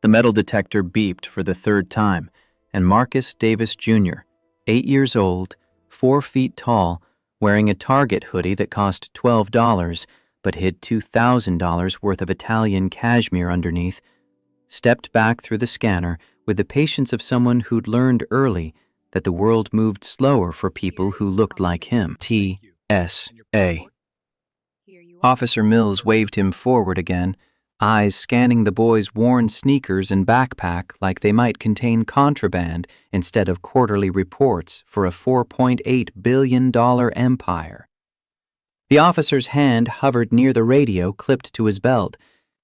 The metal detector beeped for the third time, and Marcus Davis Jr., 8 years old, 4 feet tall, wearing a Target hoodie that cost $12 but hid $2,000 worth of Italian cashmere underneath, stepped back through the scanner with the patience of someone who'd learned early that the world moved slower for people who looked like him. T.S.A. Officer Mills waved him forward again, eyes scanning the boy's worn sneakers and backpack like they might contain contraband instead of quarterly reports for a $4.8 billion empire. The officer's hand hovered near the radio clipped to his belt,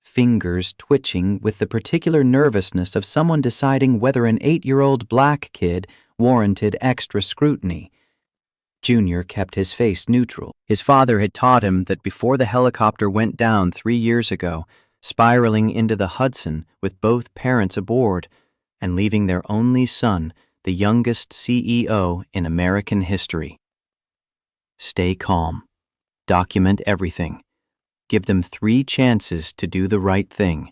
fingers twitching with the particular nervousness of someone deciding whether an 8-year-old black kid warranted extra scrutiny. Junior kept his face neutral. His father had taught him that before the helicopter went down 3 years ago, spiraling into the Hudson with both parents aboard and leaving their only son, the youngest CEO in American history. Stay calm. Document everything. Give them 3 chances to do the right thing.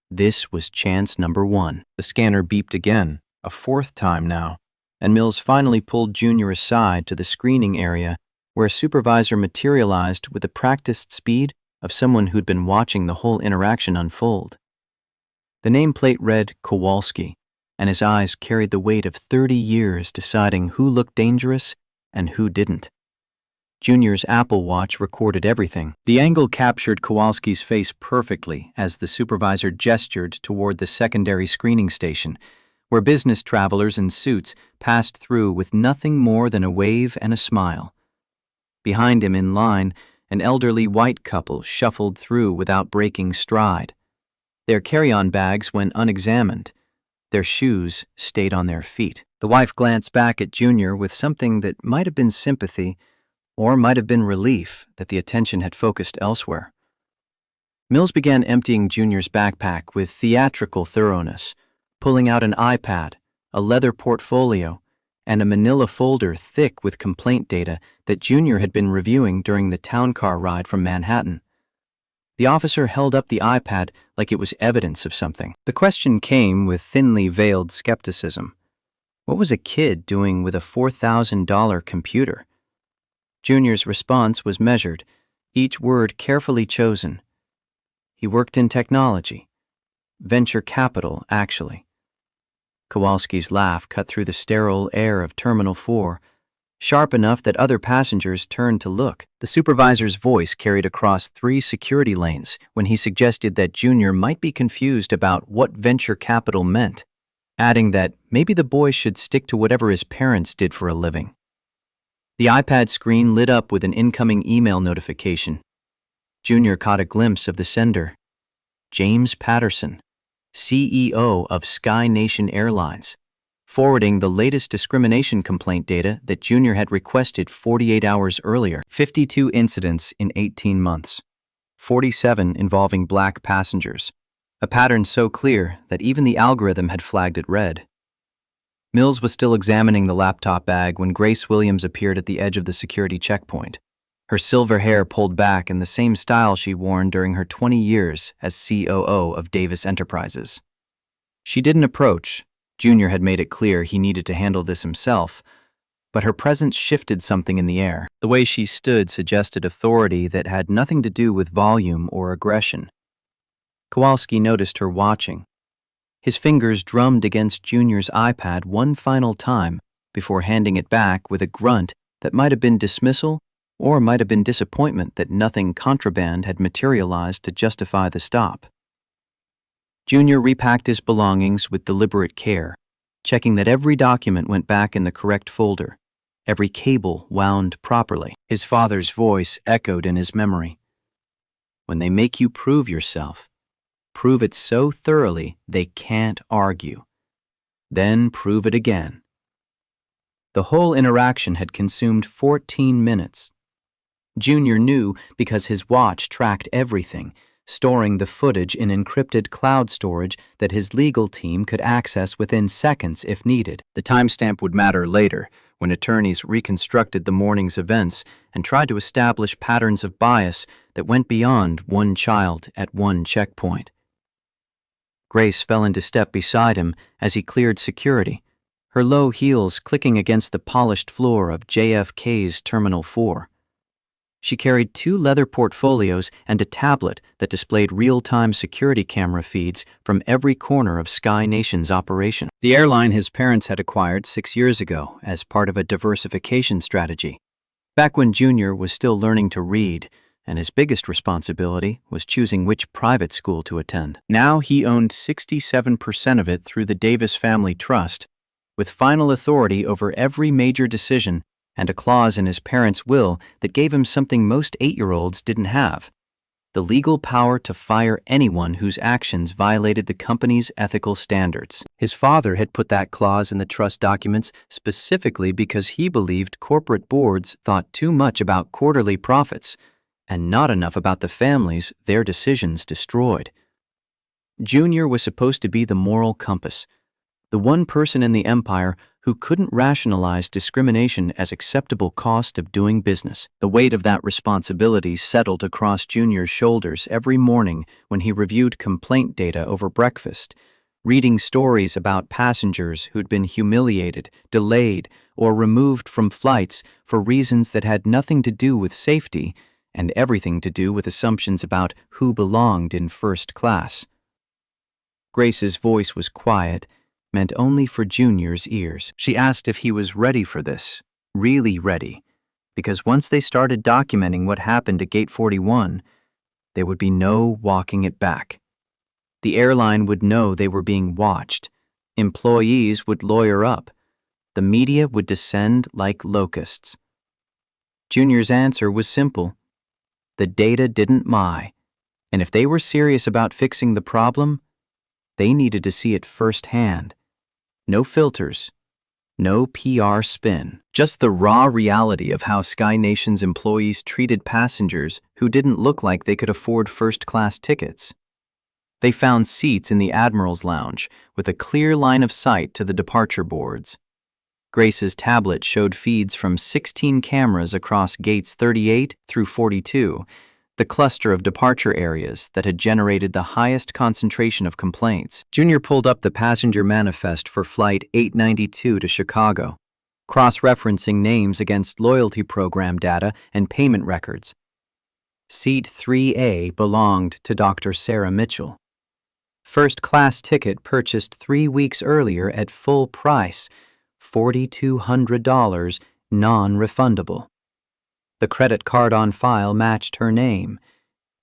This was chance number 1. The scanner beeped again, a 4th time now, and Mills finally pulled Junior aside to the screening area where a supervisor materialized with the practiced speed of someone who'd been watching the whole interaction unfold. The nameplate read Kowalski, and his eyes carried the weight of 30 years deciding who looked dangerous and who didn't. Junior's Apple Watch recorded everything. The angle captured Kowalski's face perfectly as the supervisor gestured toward the secondary screening station, where business travelers in suits passed through with nothing more than a wave and a smile. Behind him in line, an elderly white couple shuffled through without breaking stride. Their carry-on bags went unexamined. Their shoes stayed on their feet. The wife glanced back at Junior with something that might have been sympathy or might have been relief that the attention had focused elsewhere. Mills began emptying Junior's backpack with theatrical thoroughness, pulling out an iPad, a leather portfolio, and a manila folder thick with complaint data that Junior had been reviewing during the town car ride from Manhattan. The officer held up the iPad like it was evidence of something. The question came with thinly veiled skepticism. What was a kid doing with a $4,000 computer? Junior's response was measured, each word carefully chosen. He worked in technology. Venture capital, actually. Kowalski's laugh cut through the sterile air of Terminal 4, sharp enough that other passengers turned to look. The supervisor's voice carried across 3 security lanes when he suggested that Junior might be confused about what venture capital meant, adding that maybe the boy should stick to whatever his parents did for a living. The iPad screen lit up with an incoming email notification. Junior caught a glimpse of the sender. James Patterson, CEO of Sky Nation Airlines, forwarding the latest discrimination complaint data that Junior had requested 48 hours earlier. 52 incidents in 18 months, 47 involving black passengers, a pattern so clear that even the algorithm had flagged it red. Mills was still examining the laptop bag when Grace Williams appeared at the edge of the security checkpoint, her silver hair pulled back in the same style she'd worn during her 20 years as COO of Davis Enterprises. She didn't approach. Junior had made it clear he needed to handle this himself, but her presence shifted something in the air. The way she stood suggested authority that had nothing to do with volume or aggression. Kowalski noticed her watching. His fingers drummed against Junior's iPad one final time before handing it back with a grunt that might have been dismissal or might have been disappointment that nothing contraband had materialized to justify the stop. Junior repacked his belongings with deliberate care, checking that every document went back in the correct folder, every cable wound properly. His father's voice echoed in his memory. When they make you prove yourself, prove it so thoroughly they can't argue. Then prove it again. The whole interaction had consumed 14 minutes. Junior knew because his watch tracked everything, storing the footage in encrypted cloud storage that his legal team could access within seconds if needed. The timestamp would matter later, when attorneys reconstructed the morning's events and tried to establish patterns of bias that went beyond one child at one checkpoint. Grace fell into step beside him as he cleared security, her low heels clicking against the polished floor of JFK's Terminal 4. She carried 2 leather portfolios and a tablet that displayed real-time security camera feeds from every corner of Sky Nation's operation. The airline his parents had acquired 6 years ago as part of a diversification strategy, back when Junior was still learning to read, and his biggest responsibility was choosing which private school to attend. Now he owned 67% of it through the Davis Family Trust, with final authority over every major decision and a clause in his parents' will that gave him something most 8-year-olds didn't have: the legal power to fire anyone whose actions violated the company's ethical standards. His father had put that clause in the trust documents specifically because he believed corporate boards thought too much about quarterly profits and not enough about the families their decisions destroyed. Junior was supposed to be the moral compass, the one person in the empire who couldn't rationalize discrimination as acceptable cost of doing business. The weight of that responsibility settled across Junior's shoulders every morning when he reviewed complaint data over breakfast, reading stories about passengers who'd been humiliated, delayed, or removed from flights for reasons that had nothing to do with safety and everything to do with assumptions about who belonged in first class. Grace's voice was quiet, meant only for Junior's ears. She asked if he was ready for this, really ready, because once they started documenting what happened to Gate 41, there would be no walking it back. The airline would know they were being watched. Employees would lawyer up. The media would descend like locusts. Junior's answer was simple. The data didn't lie, and if they were serious about fixing the problem, they needed to see it firsthand. No filters, no PR spin, just the raw reality of how Sky Nation's employees treated passengers who didn't look like they could afford first-class tickets. They found seats in the Admiral's Lounge with a clear line of sight to the departure boards. Grace's tablet showed feeds from 16 cameras across gates 38 through 42, the cluster of departure areas that had generated the highest concentration of complaints. Junior pulled up the passenger manifest for Flight 892 to Chicago, cross-referencing names against loyalty program data and payment records. Seat 3A belonged to Dr. Sarah Mitchell. First-class ticket purchased 3 weeks earlier at full price, $4,200, non-refundable. The credit card on file matched her name.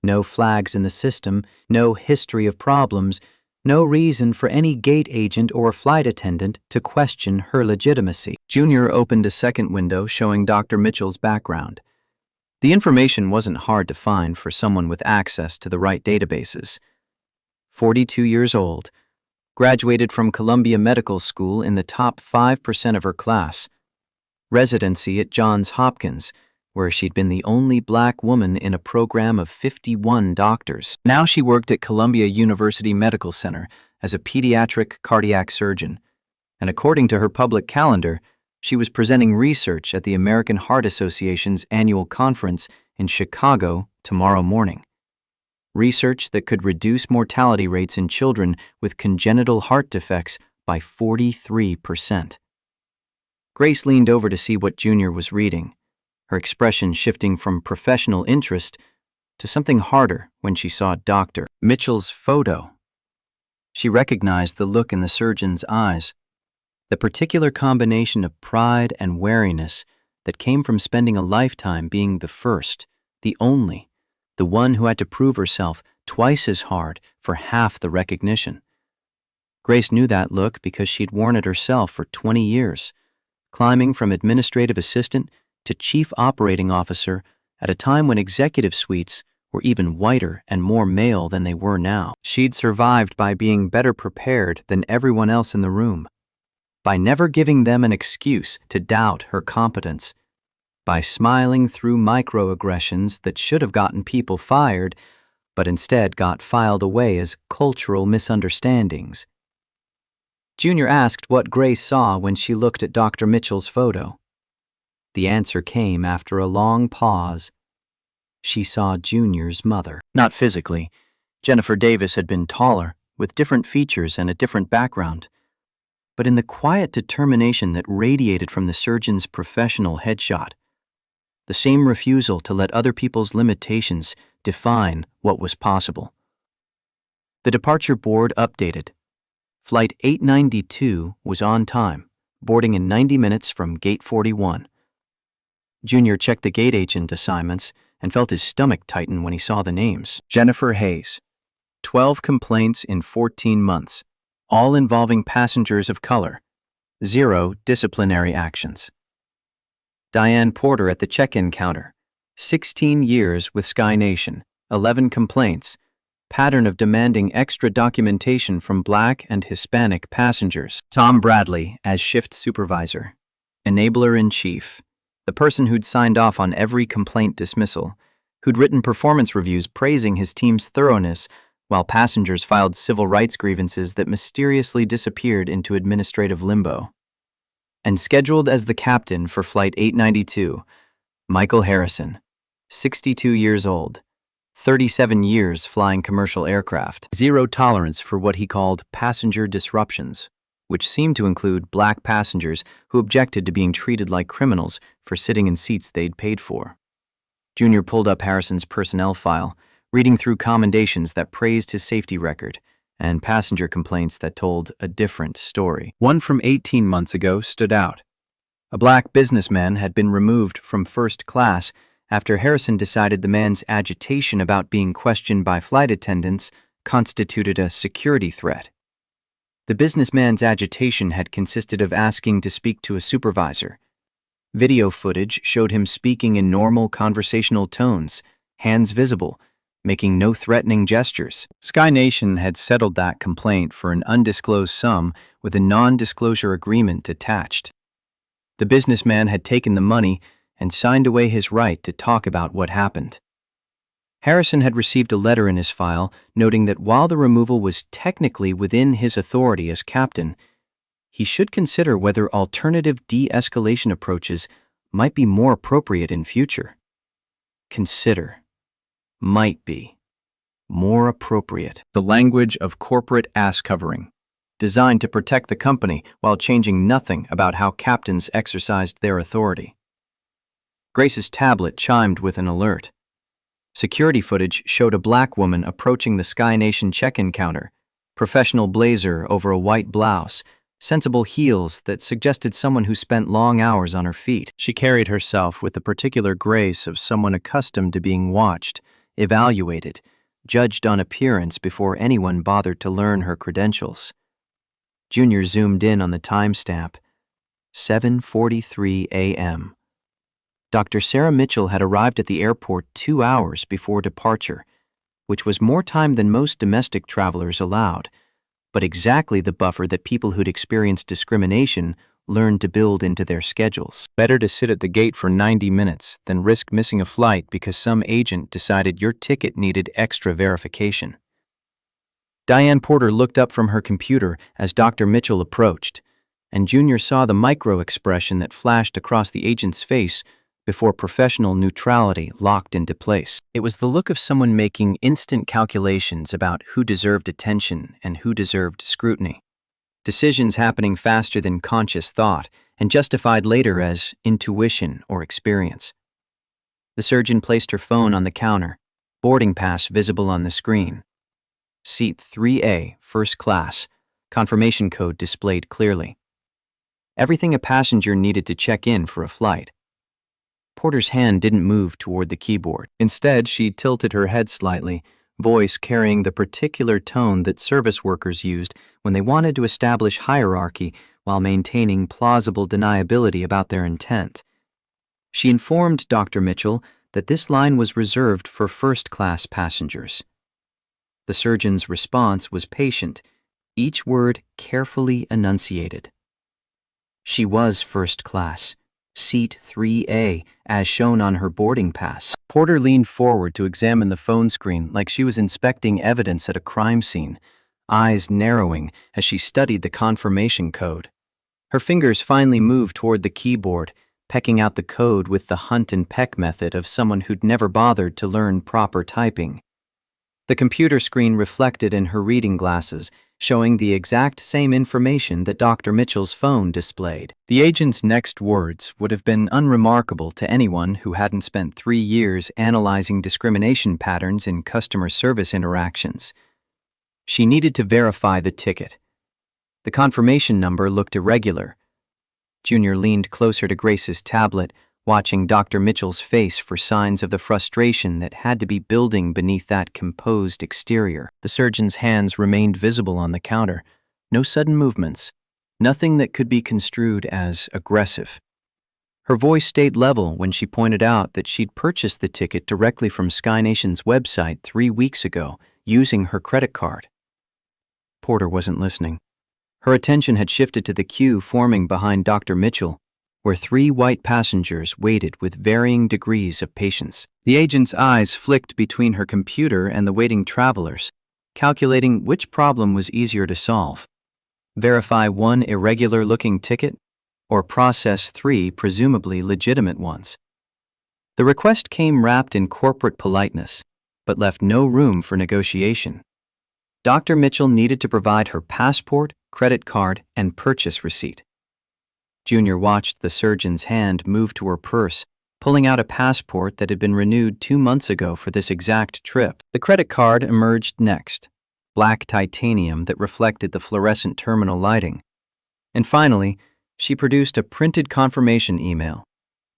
No flags in the system, no history of problems, no reason for any gate agent or flight attendant to question her legitimacy. Junior opened a second window showing Dr. Mitchell's background. The information wasn't hard to find for someone with access to the right databases. 42 years old, graduated from Columbia Medical School in the top 5% of her class, residency at Johns Hopkins, where she'd been the only black woman in a program of 51 doctors. Now she worked at Columbia University Medical Center as a pediatric cardiac surgeon, and according to her public calendar, she was presenting research at the American Heart Association's annual conference in Chicago tomorrow morning. Research that could reduce mortality rates in children with congenital heart defects by 43%. Grace leaned over to see what Junior was reading, her expression shifting from professional interest to something harder when she saw Dr. Mitchell's photo. She recognized the look in the surgeon's eyes, the particular combination of pride and wariness that came from spending a lifetime being the first, the only, the one who had to prove herself twice as hard for half the recognition. Grace knew that look because she'd worn it herself for 20 years, climbing from administrative assistant to chief operating officer at a time when executive suites were even whiter and more male than they were now. She'd survived by being better prepared than everyone else in the room, by never giving them an excuse to doubt her competence, by smiling through microaggressions that should have gotten people fired, but instead got filed away as cultural misunderstandings. Junior asked what Grace saw when she looked at Dr. Mitchell's photo. The answer came after a long pause. She saw Junior's mother. Not physically. Jennifer Davis had been taller, with different features and a different background. But in the quiet determination that radiated from the surgeon's professional headshot, the same refusal to let other people's limitations define what was possible. The departure board updated. Flight 892 was on time, boarding in 90 minutes from Gate 41. Junior checked the gate agent assignments and felt his stomach tighten when he saw the names. Jennifer Hayes. 12 complaints in 14 months, all involving passengers of color. 0 disciplinary actions. Diane Porter at the check-in counter. 16 years with Sky Nation. 11 complaints. Pattern of demanding extra documentation from Black and Hispanic passengers. Tom Bradley as shift supervisor. Enabler-in-chief. The person who'd signed off on every complaint dismissal, who'd written performance reviews praising his team's thoroughness, while passengers filed civil rights grievances that mysteriously disappeared into administrative limbo. And scheduled as the captain for Flight 892, Michael Harrison, 62 years old, 37 years flying commercial aircraft. 0 tolerance for what he called passenger disruptions, which seemed to include Black passengers who objected to being treated like criminals for sitting in seats they'd paid for. Junior pulled up Harrison's personnel file, reading through commendations that praised his safety record and passenger complaints that told a different story. One from 18 months ago stood out. A Black businessman had been removed from first class after Harrison decided the man's agitation about being questioned by flight attendants constituted a security threat. The businessman's agitation had consisted of asking to speak to a supervisor. Video footage showed him speaking in normal conversational tones, hands visible, making no threatening gestures. Sky Nation had settled that complaint for an undisclosed sum with a non-disclosure agreement attached. The businessman had taken the money and signed away his right to talk about what happened. Harrison had received a letter in his file noting that while the removal was technically within his authority as captain, he should consider whether alternative de-escalation approaches might be more appropriate in future. Consider. Might be. More appropriate. The language of corporate ass covering, designed to protect the company while changing nothing about how captains exercised their authority. Grace's tablet chimed with an alert. Security footage showed a Black woman approaching the Sky Nation check-in counter, professional blazer over a white blouse, sensible heels that suggested someone who spent long hours on her feet. She carried herself with the particular grace of someone accustomed to being watched, evaluated, judged on appearance before anyone bothered to learn her credentials. Junior zoomed in on the timestamp. 7:43 a.m. Dr. Sarah Mitchell had arrived at the airport 2 hours before departure, which was more time than most domestic travelers allowed, but exactly the buffer that people who'd experienced discrimination learned to build into their schedules. Better to sit at the gate for 90 minutes than risk missing a flight because some agent decided your ticket needed extra verification. Diane Porter looked up from her computer as Dr. Mitchell approached, and Junior saw the micro-expression that flashed across the agent's face before professional neutrality locked into place. It was the look of someone making instant calculations about who deserved attention and who deserved scrutiny. Decisions happening faster than conscious thought and justified later as intuition or experience. The surgeon placed her phone on the counter, boarding pass visible on the screen. Seat 3A, first class, confirmation code displayed clearly. Everything a passenger needed to check in for a flight. Porter's hand didn't move toward the keyboard. Instead, she tilted her head slightly, voice carrying the particular tone that service workers used when they wanted to establish hierarchy while maintaining plausible deniability about their intent. She informed Dr. Mitchell that this line was reserved for first-class passengers. The surgeon's response was patient, each word carefully enunciated. She was first class. Seat 3A, as shown on her boarding pass. Porter leaned forward to examine the phone screen like she was inspecting evidence at a crime scene, eyes narrowing as she studied the confirmation code. Her fingers finally moved toward the keyboard, pecking out the code with the hunt and peck method of someone who'd never bothered to learn proper typing. The computer screen reflected in her reading glasses, showing the exact same information that Dr. Mitchell's phone displayed. The agent's next words would have been unremarkable to anyone who hadn't spent 3 years analyzing discrimination patterns in customer service interactions. She needed to verify the ticket. The confirmation number looked irregular. Junior leaned closer to Grace's tablet, watching Dr. Mitchell's face for signs of the frustration that had to be building beneath that composed exterior. The surgeon's hands remained visible on the counter. No sudden movements. Nothing that could be construed as aggressive. Her voice stayed level when she pointed out that she'd purchased the ticket directly from Sky Nation's website 3 weeks ago, using her credit card. Porter wasn't listening. Her attention had shifted to the queue forming behind Dr. Mitchell, where 3 white passengers waited with varying degrees of patience. The agent's eyes flicked between her computer and the waiting travelers, calculating which problem was easier to solve. Verify 1 irregular-looking ticket, or process 3 presumably legitimate ones. The request came wrapped in corporate politeness, but left no room for negotiation. Dr. Mitchell needed to provide her passport, credit card, and purchase receipt. Junior watched the surgeon's hand move to her purse, pulling out a passport that had been renewed 2 months ago for this exact trip. The credit card emerged next, black titanium that reflected the fluorescent terminal lighting. And finally, she produced a printed confirmation email,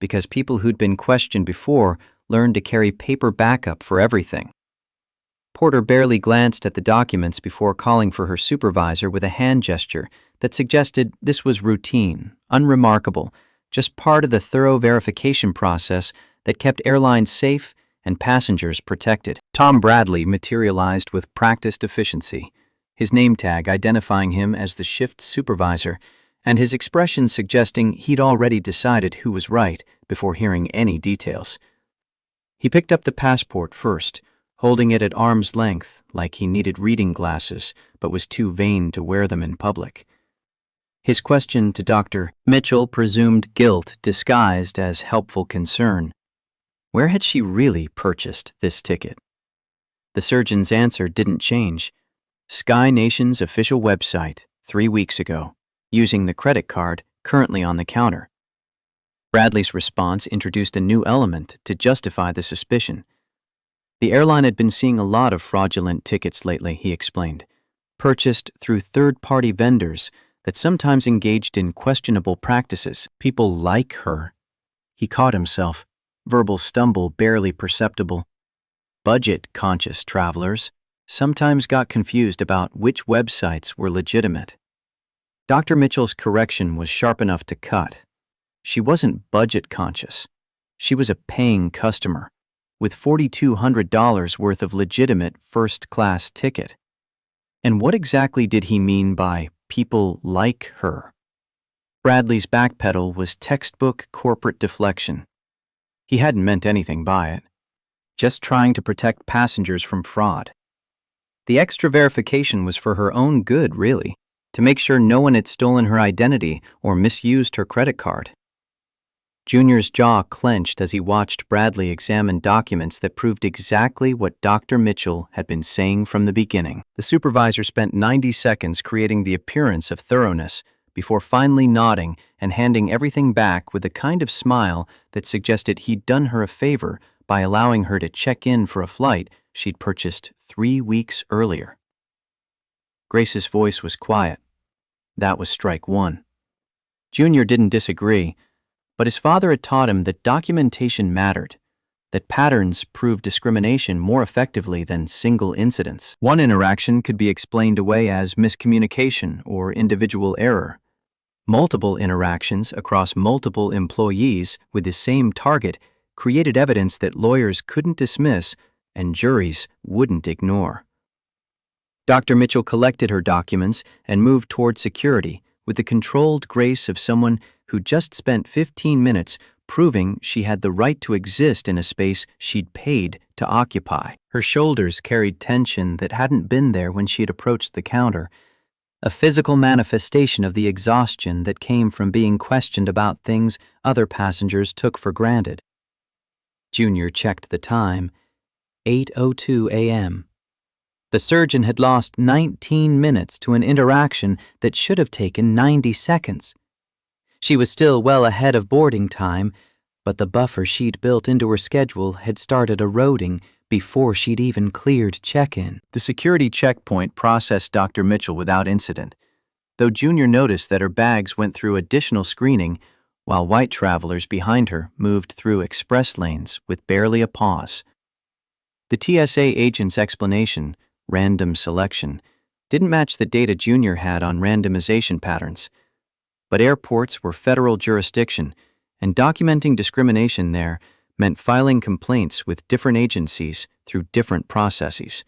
because people who'd been questioned before learned to carry paper backup for everything. Porter barely glanced at the documents before calling for her supervisor with a hand gesture that suggested this was routine, unremarkable, just part of the thorough verification process that kept airlines safe and passengers protected. Tom Bradley materialized with practiced efficiency, his name tag identifying him as the shift supervisor, and his expression suggesting he'd already decided who was right before hearing any details. He picked up the passport first, holding it at arm's length like he needed reading glasses but was too vain to wear them in public. His question to Dr. Mitchell presumed guilt disguised as helpful concern. Where had she really purchased this ticket? The surgeon's answer didn't change. Sky Nation's official website 3 weeks ago, using the credit card currently on the counter. Bradley's response introduced a new element to justify the suspicion. The airline had been seeing a lot of fraudulent tickets lately, he explained, purchased through third-party vendors that sometimes engaged in questionable practices. People like her. He caught himself, verbal stumble barely perceptible. Budget-conscious travelers sometimes got confused about which websites were legitimate. Dr. Mitchell's correction was sharp enough to cut. She wasn't budget-conscious. She was a paying customer, with $4,200 worth of legitimate first-class ticket. And what exactly did he mean by people like her? Bradley's backpedal was textbook corporate deflection. He hadn't meant anything by it, just trying to protect passengers from fraud. The extra verification was for her own good, really, to make sure no one had stolen her identity or misused her credit card. Junior's jaw clenched as he watched Bradley examine documents that proved exactly what Dr. Mitchell had been saying from the beginning. The supervisor spent 90 seconds creating the appearance of thoroughness before finally nodding and handing everything back with a kind of smile that suggested he'd done her a favor by allowing her to check in for a flight she'd purchased 3 weeks earlier. Grace's voice was quiet. That was strike one. Junior didn't disagree, but his father had taught him that documentation mattered, that patterns proved discrimination more effectively than single incidents. One interaction could be explained away as miscommunication or individual error. Multiple interactions across multiple employees with the same target created evidence that lawyers couldn't dismiss and juries wouldn't ignore. Dr. Mitchell collected her documents and moved toward security with the controlled grace of someone who just spent 15 minutes proving she had the right to exist in a space she'd paid to occupy. Her shoulders carried tension that hadn't been there when she had approached the counter, a physical manifestation of the exhaustion that came from being questioned about things other passengers took for granted. Junior checked the time. 8:02 a.m. The surgeon had lost 19 minutes to an interaction that should have taken 90 seconds. She was still well ahead of boarding time, but the buffer she'd built into her schedule had started eroding before she'd even cleared check-in. The security checkpoint processed Dr. Mitchell without incident, though Junior noticed that her bags went through additional screening while white travelers behind her moved through express lanes with barely a pause. The TSA agent's explanation, random selection, didn't match the data Junior had on randomization patterns. But airports were federal jurisdiction, and documenting discrimination there meant filing complaints with different agencies through different processes.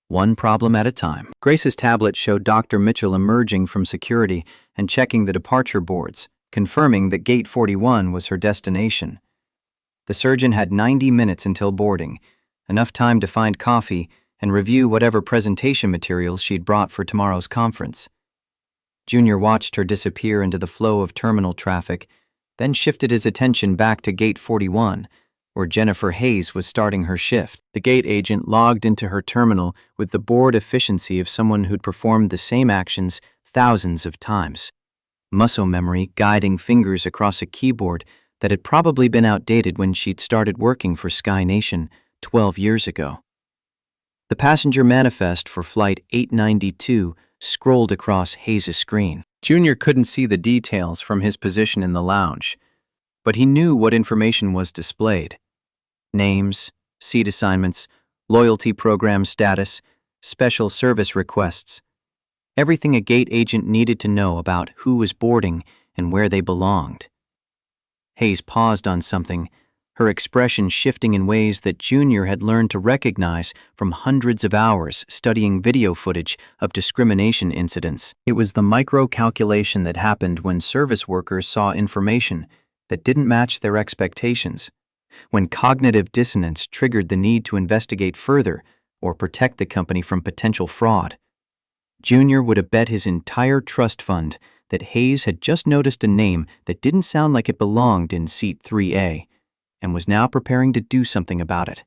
One problem at a time. Grace's tablet showed Dr. Mitchell emerging from security and checking the departure boards, confirming that Gate 41 was her destination. The surgeon had 90 minutes until boarding, enough time to find coffee and review whatever presentation materials she'd brought for tomorrow's conference. Junior watched her disappear into the flow of terminal traffic, then shifted his attention back to Gate 41, where Jennifer Hayes was starting her shift. The gate agent logged into her terminal with the bored efficiency of someone who'd performed the same actions thousands of times. Muscle memory guiding fingers across a keyboard that had probably been outdated when she'd started working for Sky Nation 12 years ago. The passenger manifest for Flight 892 scrolled across Hayes' screen. Junior couldn't see the details from his position in the lounge, but he knew what information was displayed. Names, seat assignments, loyalty program status, special service requests. Everything a gate agent needed to know about who was boarding and where they belonged. Hayes paused on something, her expression shifting in ways that Junior had learned to recognize from hundreds of hours studying video footage of discrimination incidents. It was the micro-calculation that happened when service workers saw information that didn't match their expectations, when cognitive dissonance triggered the need to investigate further or protect the company from potential fraud. Junior would have bet his entire trust fund that Hayes had just noticed a name that didn't sound like it belonged in seat 3A, and was now preparing to do something about it.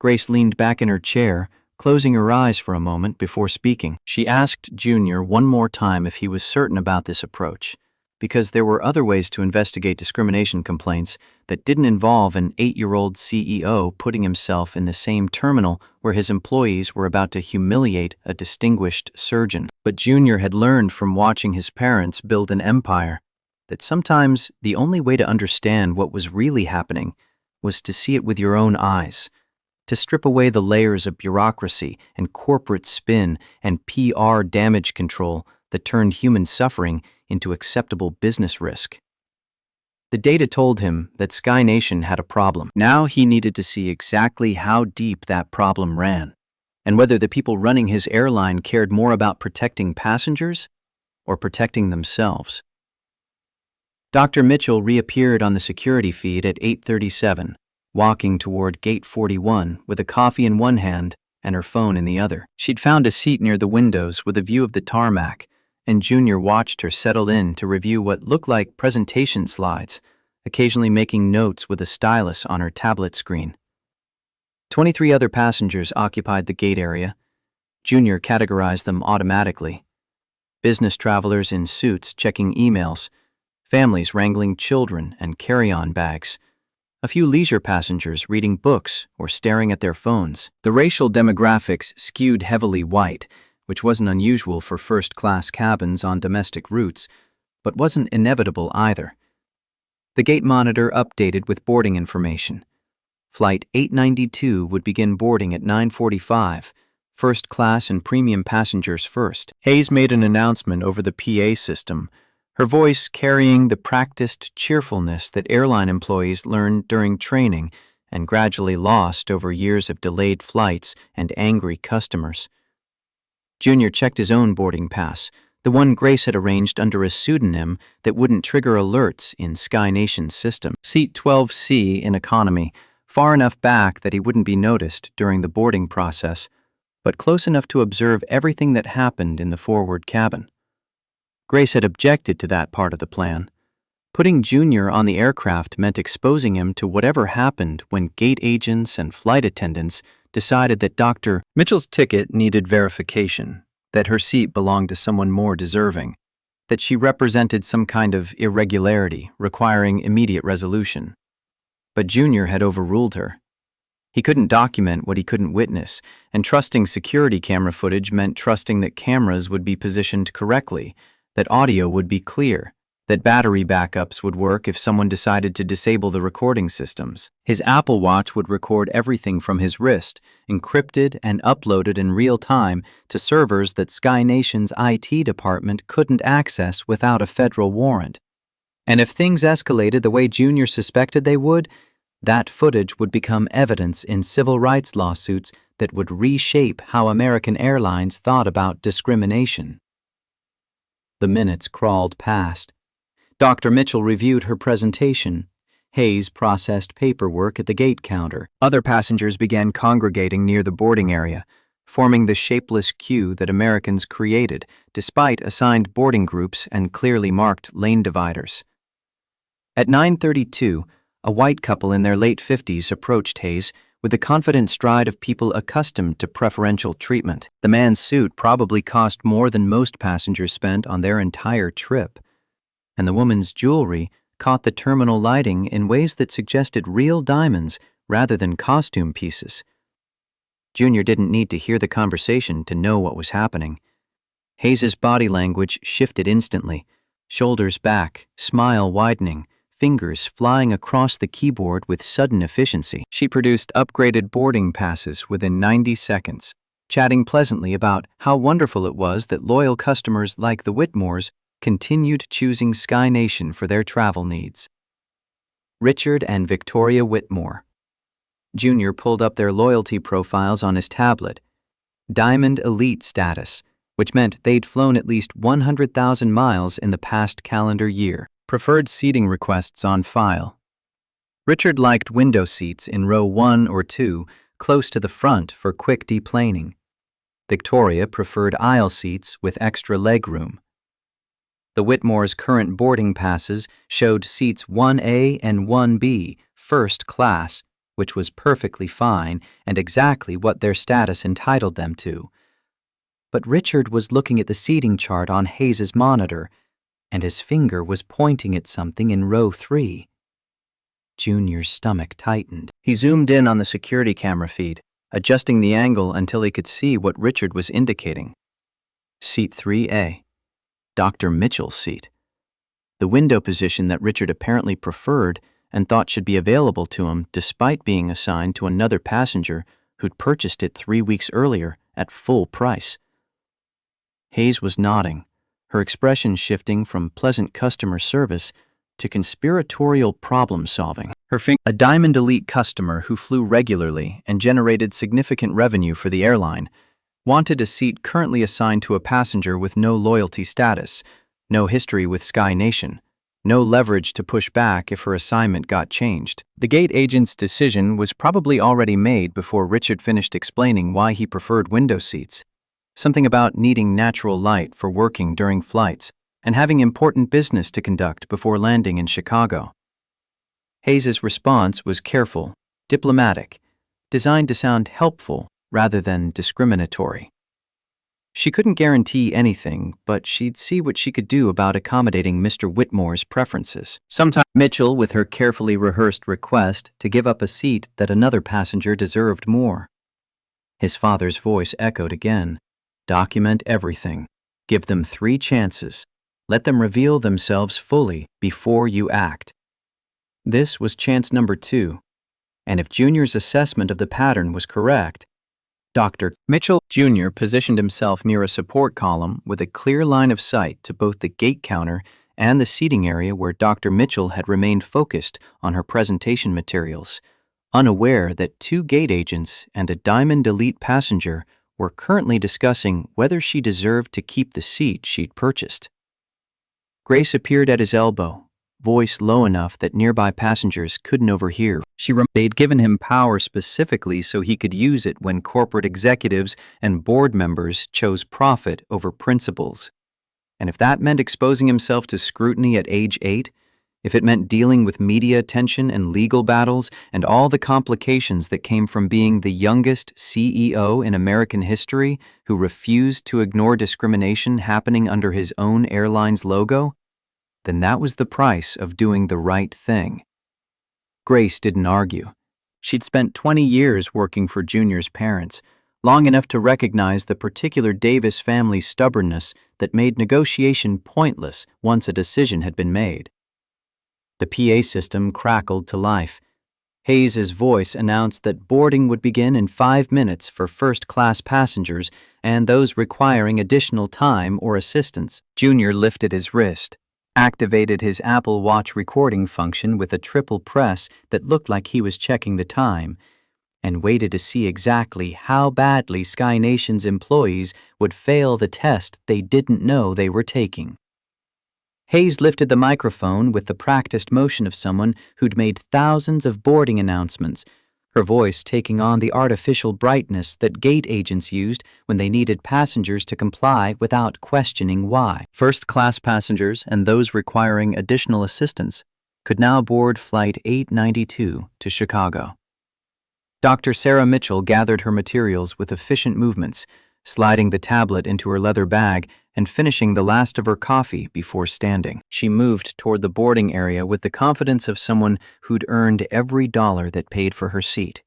Grace leaned back in her chair, closing her eyes for a moment before speaking. She asked Junior one more time if he was certain about this approach, because there were other ways to investigate discrimination complaints that didn't involve an 8-year-old CEO putting himself in the same terminal where his employees were about to humiliate a distinguished surgeon. But Junior had learned from watching his parents build an empire that sometimes the only way to understand what was really happening was to see it with your own eyes, to strip away the layers of bureaucracy and corporate spin and PR damage control that turned human suffering into acceptable business risk. The data told him that Sky Nation had a problem. Now he needed to see exactly how deep that problem ran, and whether the people running his airline cared more about protecting passengers or protecting themselves. Dr. Mitchell reappeared on the security feed at 8:37, walking toward Gate 41 with a coffee in one hand and her phone in the other. She'd found a seat near the windows with a view of the tarmac, and Junior watched her settle in to review what looked like presentation slides, occasionally making notes with a stylus on her tablet screen. 23 other passengers occupied the gate area. Junior categorized them automatically. Business travelers in suits checking emails, families wrangling children and carry-on bags, a few leisure passengers reading books or staring at their phones. The racial demographics skewed heavily white, which wasn't unusual for first-class cabins on domestic routes, but wasn't inevitable either. The gate monitor updated with boarding information. Flight 892 would begin boarding at 9:45, first class and premium passengers first. Hayes made an announcement over the PA system, her voice carrying the practiced cheerfulness that airline employees learned during training and gradually lost over years of delayed flights and angry customers. Junior checked his own boarding pass, the one Grace had arranged under a pseudonym that wouldn't trigger alerts in Sky Nation's system. Seat 12C in economy, far enough back that he wouldn't be noticed during the boarding process, but close enough to observe everything that happened in the forward cabin. Grace had objected to that part of the plan. Putting Junior on the aircraft meant exposing him to whatever happened when gate agents and flight attendants decided that Dr. Mitchell's ticket needed verification, that her seat belonged to someone more deserving, that she represented some kind of irregularity requiring immediate resolution. But Junior had overruled her. He couldn't document what he couldn't witness, and trusting security camera footage meant trusting that cameras would be positioned correctly, that audio would be clear, that battery backups would work if someone decided to disable the recording systems. His Apple Watch would record everything from his wrist, encrypted and uploaded in real time to servers that Sky Nation's IT department couldn't access without a federal warrant. And if things escalated the way Junior suspected they would, that footage would become evidence in civil rights lawsuits that would reshape how American Airlines thought about discrimination. The minutes crawled past. Dr. Mitchell reviewed her presentation. Hayes processed paperwork at the gate counter. Other passengers began congregating near the boarding area, forming the shapeless queue that Americans created, despite assigned boarding groups and clearly marked lane dividers. At 9:32, a white couple in their late 50s approached Hayes with the confident stride of people accustomed to preferential treatment. The man's suit probably cost more than most passengers spent on their entire trip, and the woman's jewelry caught the terminal lighting in ways that suggested real diamonds rather than costume pieces. Junior didn't need to hear the conversation to know what was happening. Hayes's body language shifted instantly, shoulders back, smile widening, fingers flying across the keyboard with sudden efficiency. She produced upgraded boarding passes within 90 seconds, chatting pleasantly about how wonderful it was that loyal customers like the Whitmores continued choosing Sky Nation for their travel needs. Richard and Victoria Whitmore. Junior pulled up their loyalty profiles on his tablet. Diamond Elite status, which meant they'd flown at least 100,000 miles in the past calendar year. Preferred seating requests on file. Richard liked window seats in row 1 or 2, close to the front for quick deplaning. Victoria preferred aisle seats with extra leg room. The Whitmore's current boarding passes showed seats 1A and 1B, first class, which was perfectly fine and exactly what their status entitled them to. But Richard was looking at the seating chart on Hayes's monitor, and his finger was pointing at something in row 3. Junior's stomach tightened. He zoomed in on the security camera feed, adjusting the angle until he could see what Richard was indicating. Seat 3A. Dr. Mitchell's seat. The window position that Richard apparently preferred and thought should be available to him despite being assigned to another passenger who'd purchased it 3 weeks earlier at full price. Hayes was nodding, her expression shifting from pleasant customer service to conspiratorial problem-solving. A Diamond Elite customer who flew regularly and generated significant revenue for the airline wanted a seat currently assigned to a passenger with no loyalty status, no history with Sky Nation, no leverage to push back if her assignment got changed. The gate agent's decision was probably already made before Richard finished explaining why he preferred window seats. Something about needing natural light for working during flights and having important business to conduct before landing in Chicago. Hayes's response was careful, diplomatic, designed to sound helpful rather than discriminatory. She couldn't guarantee anything, but she'd see what she could do about accommodating Mr. Whitmore's preferences. Sometime Mitchell with her carefully rehearsed request to give up a seat that another passenger deserved more. His father's voice echoed again. Document everything. Give them 3 chances. Let them reveal themselves fully before you act. This was chance number 2, and if Junior's assessment of the pattern was correct, Dr. Mitchell Jr. positioned himself near a support column with a clear line of sight to both the gate counter and the seating area where Dr. Mitchell had remained focused on her presentation materials, unaware that 2 gate agents and a Diamond Elite passenger were currently discussing whether she deserved to keep the seat she'd purchased. Grace appeared at his elbow, voice low enough that nearby passengers couldn't overhear. They'd given him power specifically so he could use it when corporate executives and board members chose profit over principles. And if that meant exposing himself to scrutiny at age 8, if it meant dealing with media attention and legal battles and all the complications that came from being the youngest CEO in American history who refused to ignore discrimination happening under his own airline's logo, then that was the price of doing the right thing. Grace didn't argue. She'd spent 20 years working for Junior's parents, long enough to recognize the particular Davis family stubbornness that made negotiation pointless once a decision had been made. The PA system crackled to life. Hayes's voice announced that boarding would begin in 5 minutes for first-class passengers and those requiring additional time or assistance. Junior lifted his wrist, activated his Apple Watch recording function with a triple press that looked like he was checking the time, and waited to see exactly how badly Sky Nation's employees would fail the test they didn't know they were taking. Hayes lifted the microphone with the practiced motion of someone who'd made thousands of boarding announcements, her voice taking on the artificial brightness that gate agents used when they needed passengers to comply without questioning why. First-class passengers and those requiring additional assistance could now board Flight 892 to Chicago. Dr. Sarah Mitchell gathered her materials with efficient movements, sliding the tablet into her leather bag and finishing the last of her coffee before standing. She moved toward the boarding area with the confidence of someone who'd earned every dollar that paid for her seat,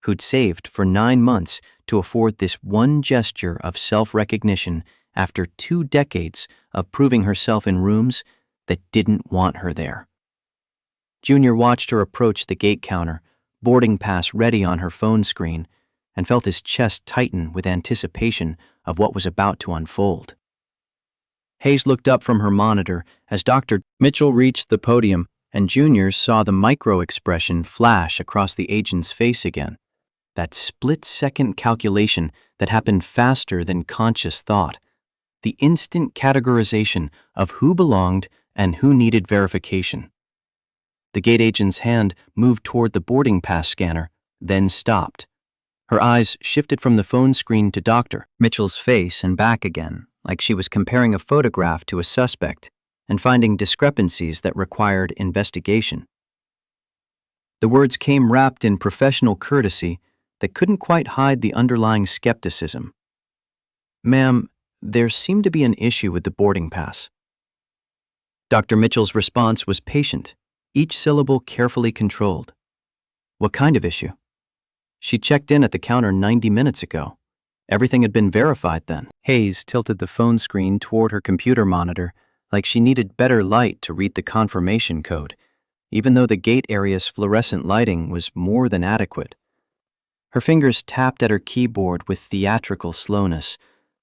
who'd saved for 9 months to afford this one gesture of self-recognition after 2 decades of proving herself in rooms that didn't want her there. Junior watched her approach the gate counter, boarding pass ready on her phone screen, and felt his chest tighten with anticipation of what was about to unfold. Hayes looked up from her monitor as Dr. Mitchell reached the podium, and Junior saw the micro-expression flash across the agent's face again, that split-second calculation that happened faster than conscious thought, the instant categorization of who belonged and who needed verification. The gate agent's hand moved toward the boarding pass scanner, then stopped. Her eyes shifted from the phone screen to Dr. Mitchell's face and back again, like she was comparing a photograph to a suspect and finding discrepancies that required investigation. The words came wrapped in professional courtesy that couldn't quite hide the underlying skepticism. "Ma'am, there seemed to be an issue with the boarding pass." Dr. Mitchell's response was patient, each syllable carefully controlled. "What kind of issue?" "She checked in at the counter 90 minutes ago. Everything had been verified then." Hayes tilted the phone screen toward her computer monitor like she needed better light to read the confirmation code, even though the gate area's fluorescent lighting was more than adequate. Her fingers tapped at her keyboard with theatrical slowness,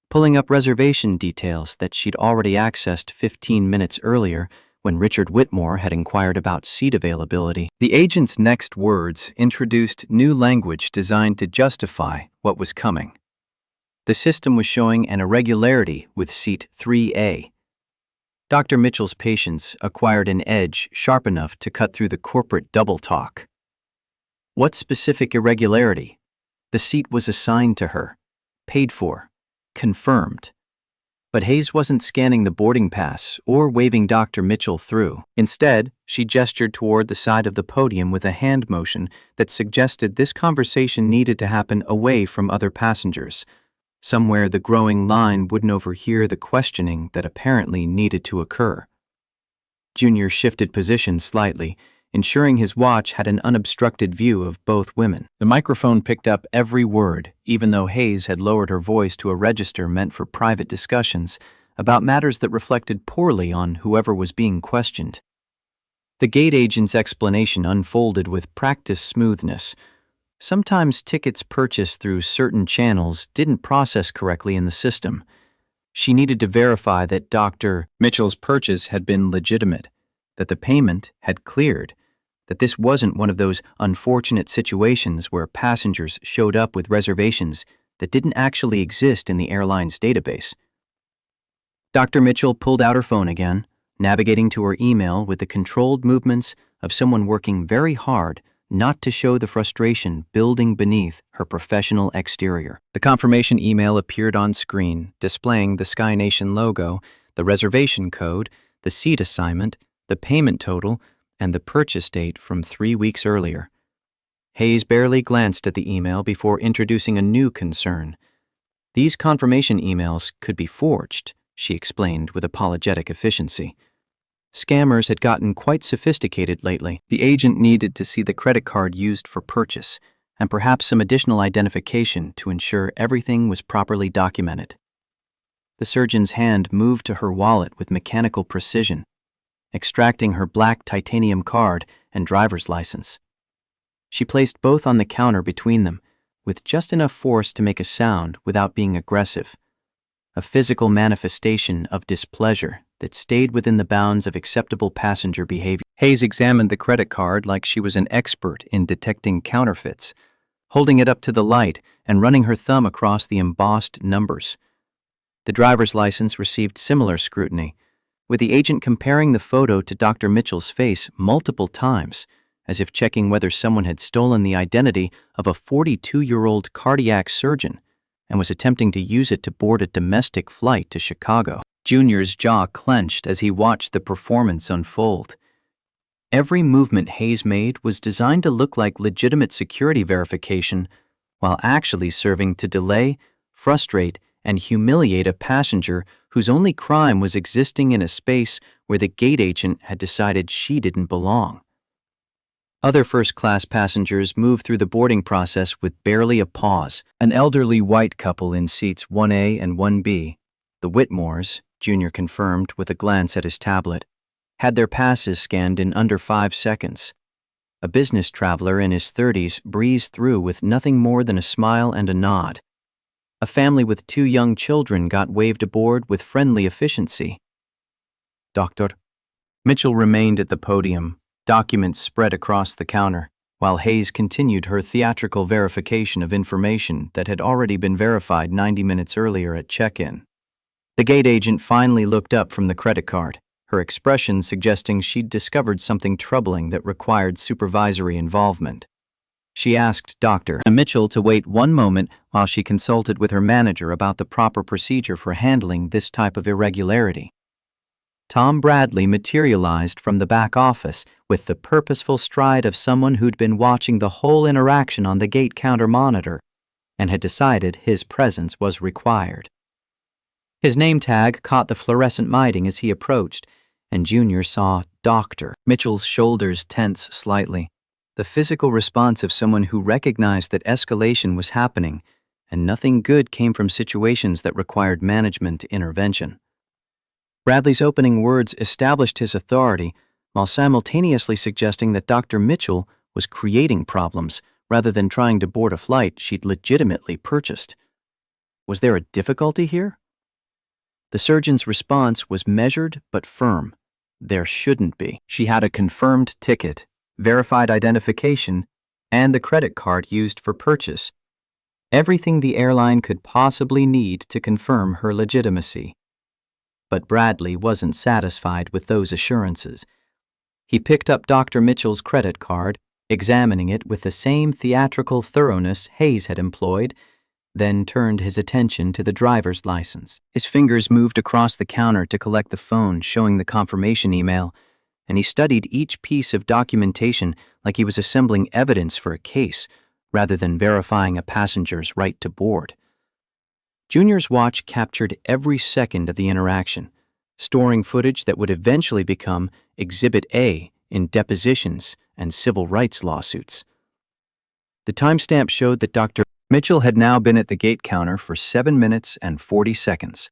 pulling up reservation details that she'd already accessed 15 minutes earlier when Richard Whitmore had inquired about seat availability. The agent's next words introduced new language designed to justify what was coming. The system was showing an irregularity with seat 3A. Dr. Mitchell's patience acquired an edge sharp enough to cut through the corporate double talk. What specific irregularity? The seat was assigned to her, paid for, confirmed. But Hayes wasn't scanning the boarding pass or waving Dr. Mitchell through. Instead, she gestured toward the side of the podium with a hand motion that suggested this conversation needed to happen away from other passengers, somewhere the growing line wouldn't overhear the questioning that apparently needed to occur. Junior shifted position slightly, ensuring his watch had an unobstructed view of both women. The microphone picked up every word, even though Hayes had lowered her voice to a register meant for private discussions about matters that reflected poorly on whoever was being questioned. The gate agent's explanation unfolded with practiced smoothness. Sometimes tickets purchased through certain channels didn't process correctly in the system. She needed to verify that Dr. Mitchell's purchase had been legitimate, that the payment had cleared, that this wasn't one of those unfortunate situations where passengers showed up with reservations that didn't actually exist in the airline's database. Dr. Mitchell pulled out her phone again, navigating to her email with the controlled movements of someone working very hard not to show the frustration building beneath her professional exterior. The confirmation email appeared on screen, displaying the Sky Nation logo, the reservation code, the seat assignment, the payment total, and the purchase date from 3 weeks earlier. Hayes barely glanced at the email before introducing a new concern. These confirmation emails could be forged, she explained with apologetic efficiency. Scammers had gotten quite sophisticated lately. The agent needed to see the credit card used for purchase, and perhaps some additional identification to ensure everything was properly documented. The surgeon's hand moved to her wallet with mechanical precision, extracting her black titanium card and driver's license. She placed both on the counter between them, with just enough force to make a sound without being aggressive, a physical manifestation of displeasure that stayed within the bounds of acceptable passenger behavior. Hayes examined the credit card like she was an expert in detecting counterfeits, holding it up to the light and running her thumb across the embossed numbers. The driver's license received similar scrutiny, with the agent comparing the photo to Dr. Mitchell's face multiple times, as if checking whether someone had stolen the identity of a 42-year-old cardiac surgeon and was attempting to use it to board a domestic flight to Chicago. Junior's jaw clenched as he watched the performance unfold. Every movement Hayes made was designed to look like legitimate security verification, while actually serving to delay, frustrate, and humiliate a passenger whose only crime was existing in a space where the gate agent had decided she didn't belong. Other first-class passengers moved through the boarding process with barely a pause. An elderly white couple in seats 1A and 1B, the Whitmores, Junior confirmed with a glance at his tablet, had their passes scanned in under 5 seconds. A business traveler in his 30s breezed through with nothing more than a smile and a nod. A family with 2 young children got waved aboard with friendly efficiency. Dr. Mitchell remained at the podium, documents spread across the counter, while Hayes continued her theatrical verification of information that had already been verified 90 minutes earlier at check-in. The gate agent finally looked up from the credit card, her expression suggesting she'd discovered something troubling that required supervisory involvement. She asked Dr. Mitchell to wait 1 moment while she consulted with her manager about the proper procedure for handling this type of irregularity. Tom Bradley materialized from the back office with the purposeful stride of someone who'd been watching the whole interaction on the gate counter monitor and had decided his presence was required. His name tag caught the fluorescent miting as he approached, and Junior saw Dr. Mitchell's shoulders tense slightly, the physical response of someone who recognized that escalation was happening and nothing good came from situations that required management intervention. Bradley's opening words established his authority while simultaneously suggesting that Dr. Mitchell was creating problems rather than trying to board a flight she'd legitimately purchased. Was there a difficulty here? The surgeon's response was measured but firm. There shouldn't be. She had a confirmed ticket, verified identification, and the credit card used for purchase. Everything the airline could possibly need to confirm her legitimacy. But Bradley wasn't satisfied with those assurances. He picked up Dr. Mitchell's credit card, examining it with the same theatrical thoroughness Hayes had employed, then turned his attention to the driver's license. His fingers moved across the counter to collect the phone showing the confirmation email, and he studied each piece of documentation like he was assembling evidence for a case, rather than verifying a passenger's right to board. Junior's watch captured every second of the interaction, storing footage that would eventually become Exhibit A in depositions and civil rights lawsuits. The timestamp showed that Dr. Mitchell had now been at the gate counter for 7 minutes and 40 seconds,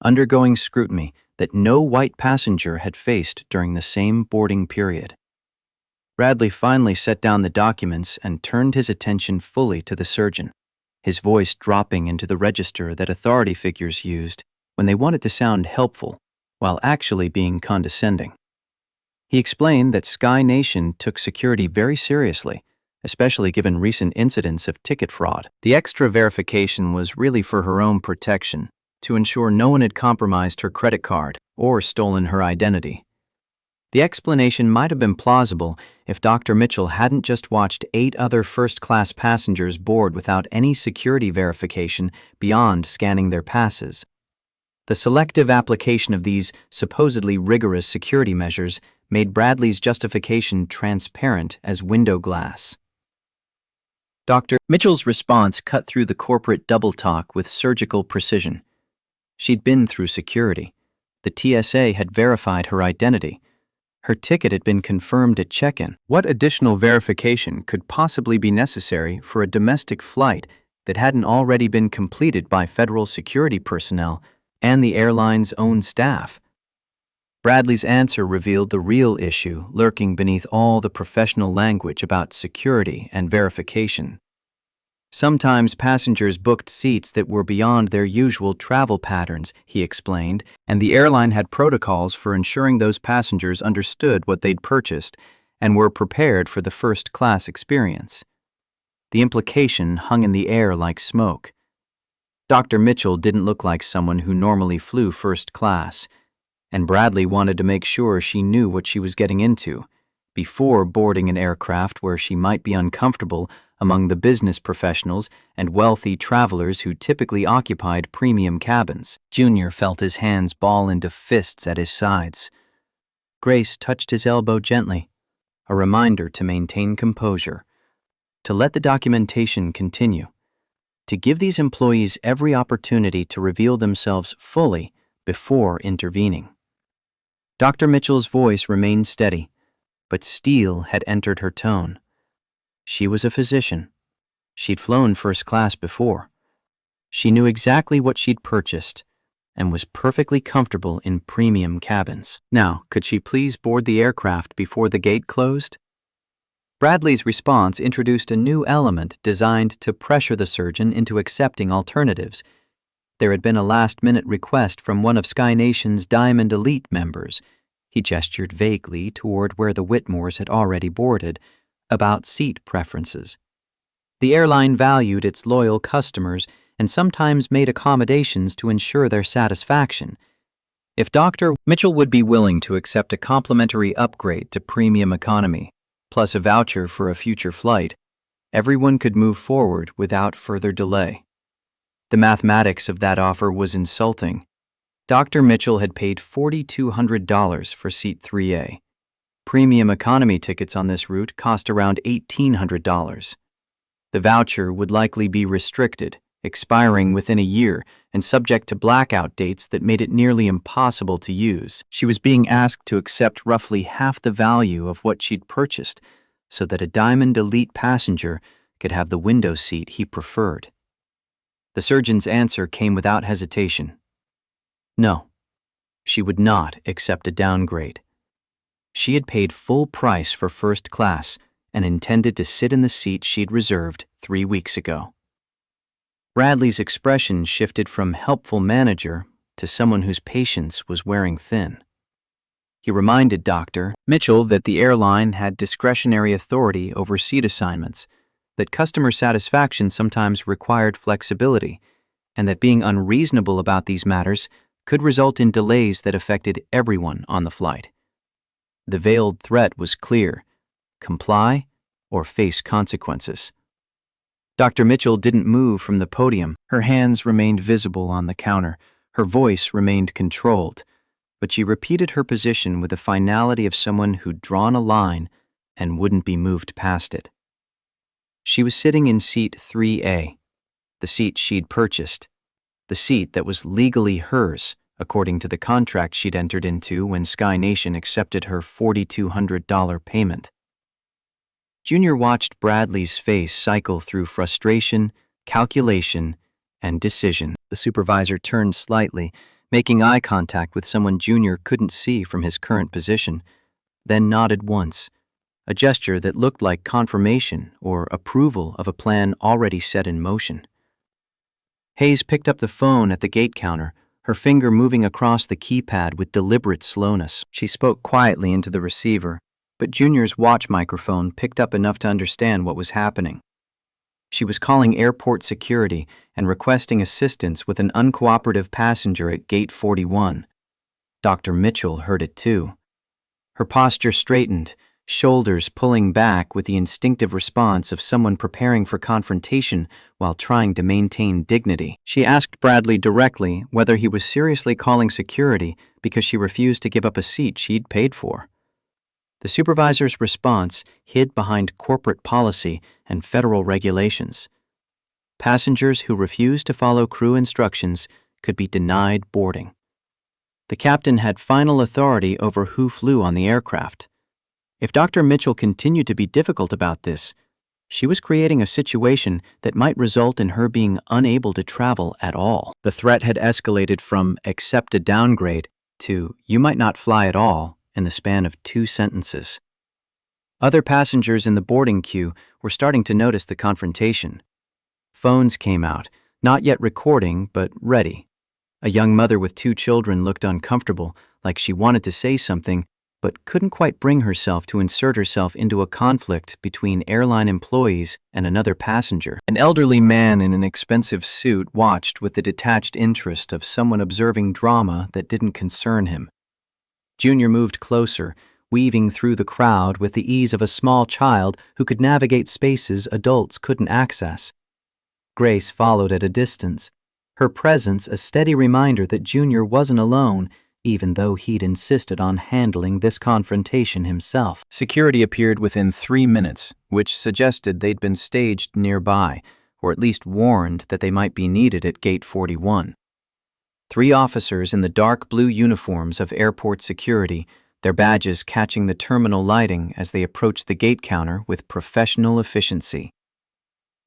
undergoing scrutiny that no white passenger had faced during the same boarding period. Bradley finally set down the documents and turned his attention fully to the surgeon, his voice dropping into the register that authority figures used when they wanted to sound helpful while actually being condescending. He explained that Sky Nation took security very seriously, especially given recent incidents of ticket fraud. The extra verification was really for her own protection, to ensure no one had compromised her credit card or stolen her identity. The explanation might have been plausible if Dr. Mitchell hadn't just watched 8 other first-class passengers board without any security verification beyond scanning their passes. The selective application of these supposedly rigorous security measures made Bradley's justification transparent as window glass. Dr. Mitchell's response cut through the corporate double talk with surgical precision. She'd been through security. The TSA had verified her identity. Her ticket had been confirmed at check-in. What additional verification could possibly be necessary for a domestic flight that hadn't already been completed by federal security personnel and the airline's own staff? Bradley's answer revealed the real issue lurking beneath all the professional language about security and verification. Sometimes passengers booked seats that were beyond their usual travel patterns, he explained, and the airline had protocols for ensuring those passengers understood what they'd purchased and were prepared for the first-class experience. The implication hung in the air like smoke. Dr. Mitchell didn't look like someone who normally flew first class, and Bradley wanted to make sure she knew what she was getting into before boarding an aircraft where she might be uncomfortable among the business professionals and wealthy travelers who typically occupied premium cabins. Junior felt his hands ball into fists at his sides. Grace touched his elbow gently, a reminder to maintain composure, to let the documentation continue, to give these employees every opportunity to reveal themselves fully before intervening. Dr. Mitchell's voice remained steady, but steel had entered her tone. She was a physician. She'd flown first class before. She knew exactly what she'd purchased and was perfectly comfortable in premium cabins. Now, could she please board the aircraft before the gate closed? Bradley's response introduced a new element designed to pressure the surgeon into accepting alternatives. There had been a last-minute request from one of Sky Nation's Diamond Elite members. He gestured vaguely toward where the Whitmores had already boarded, about seat preferences. The airline valued its loyal customers and sometimes made accommodations to ensure their satisfaction. If Dr. Mitchell would be willing to accept a complimentary upgrade to premium economy, plus a voucher for a future flight, everyone could move forward without further delay. The mathematics of that offer was insulting. Dr. Mitchell had paid $4,200 for seat 3A. Premium economy tickets on this route cost around $1,800. The voucher would likely be restricted, expiring within a year and subject to blackout dates that made it nearly impossible to use. She was being asked to accept roughly half the value of what she'd purchased so that a Diamond Elite passenger could have the window seat he preferred. The surgeon's answer came without hesitation. No, she would not accept a downgrade. She had paid full price for first class and intended to sit in the seat she'd reserved 3 weeks ago. Bradley's expression shifted from helpful manager to someone whose patience was wearing thin. He reminded Dr. Mitchell that the airline had discretionary authority over seat assignments, that customer satisfaction sometimes required flexibility, and that being unreasonable about these matters could result in delays that affected everyone on the flight. The veiled threat was clear: comply or face consequences. Dr. Mitchell didn't move from the podium. Her hands remained visible on the counter. Her voice remained controlled, but she repeated her position with the finality of someone who'd drawn a line and wouldn't be moved past it. She was sitting in seat 3A, the seat she'd purchased, the seat that was legally hers, according to the contract she'd entered into when Sky Nation accepted her $4,200 payment. Junior watched Bradley's face cycle through frustration, calculation, and decision. The supervisor turned slightly, making eye contact with someone Junior couldn't see from his current position, then nodded once, a gesture that looked like confirmation or approval of a plan already set in motion. Hayes picked up the phone at the gate counter, her finger moving across the keypad with deliberate slowness. She spoke quietly into the receiver, but Junior's watch microphone picked up enough to understand what was happening. She was calling airport security and requesting assistance with an uncooperative passenger at Gate 41. Dr. Mitchell heard it too. Her posture straightened, shoulders pulling back with the instinctive response of someone preparing for confrontation while trying to maintain dignity. She asked Bradley directly whether he was seriously calling security because she refused to give up a seat she'd paid for. The supervisor's response hid behind corporate policy and federal regulations. Passengers who refused to follow crew instructions could be denied boarding. The captain had final authority over who flew on the aircraft. If Dr. Mitchell continued to be difficult about this, she was creating a situation that might result in her being unable to travel at all. The threat had escalated from accept a downgrade to you might not fly at all in the span of 2 sentences. Other passengers in the boarding queue were starting to notice the confrontation. Phones came out, not yet recording, but ready. A young mother with 2 children looked uncomfortable, like she wanted to say something, but couldn't quite bring herself to insert herself into a conflict between airline employees and another passenger. An elderly man in an expensive suit watched with the detached interest of someone observing drama that didn't concern him. Junior moved closer, weaving through the crowd with the ease of a small child who could navigate spaces adults couldn't access. Grace followed at a distance, her presence a steady reminder that Junior wasn't alone, even though he'd insisted on handling this confrontation himself. Security appeared within 3 minutes, which suggested they'd been staged nearby, or at least warned that they might be needed at Gate 41. 3 officers in the dark blue uniforms of airport security, their badges catching the terminal lighting as they approached the gate counter with professional efficiency.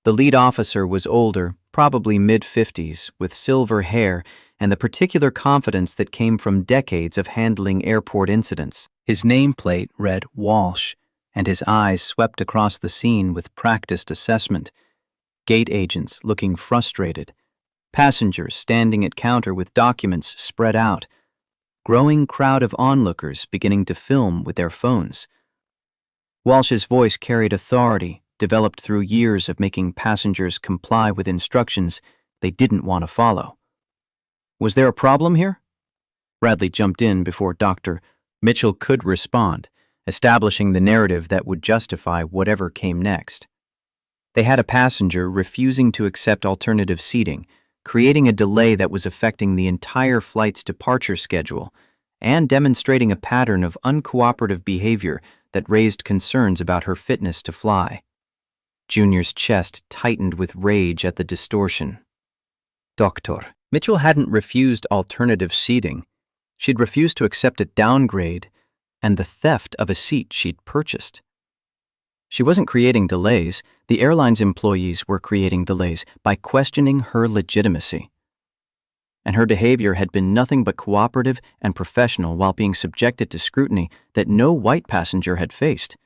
The lead officer was older, probably mid-50s, with silver hair and the particular confidence that came from decades of handling airport incidents. His nameplate read Walsh, and his eyes swept across the scene with practiced assessment. Gate agents looking frustrated. Passengers standing at counter with documents spread out. Growing crowd of onlookers beginning to film with their phones. Walsh's voice carried authority, developed through years of making passengers comply with instructions they didn't want to follow. Was there a problem here? Bradley jumped in before Dr. Mitchell could respond, establishing the narrative that would justify whatever came next. They had a passenger refusing to accept alternative seating, creating a delay that was affecting the entire flight's departure schedule, and demonstrating a pattern of uncooperative behavior that raised concerns about her fitness to fly. Junior's chest tightened with rage at the distortion. Doctor. Mitchell hadn't refused alternative seating. She'd refused to accept a downgrade and the theft of a seat she'd purchased. She wasn't creating delays. The airline's employees were creating delays by questioning her legitimacy. And her behavior had been nothing but cooperative and professional while being subjected to scrutiny that no white passenger had faced.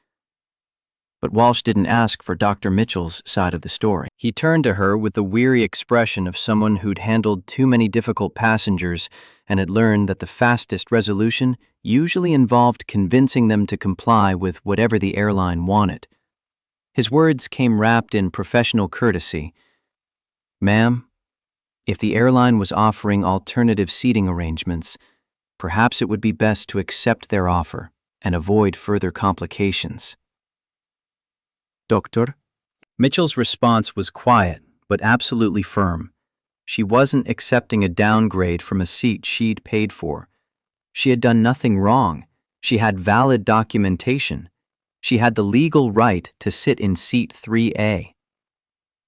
But Walsh didn't ask for Dr. Mitchell's side of the story. He turned to her with the weary expression of someone who'd handled too many difficult passengers and had learned that the fastest resolution usually involved convincing them to comply with whatever the airline wanted. His words came wrapped in professional courtesy. Ma'am, if the airline was offering alternative seating arrangements, perhaps it would be best to accept their offer and avoid further complications. Doctor? Mitchell's response was quiet, but absolutely firm. She wasn't accepting a downgrade from a seat she'd paid for. She had done nothing wrong. She had valid documentation. She had the legal right to sit in seat 3A.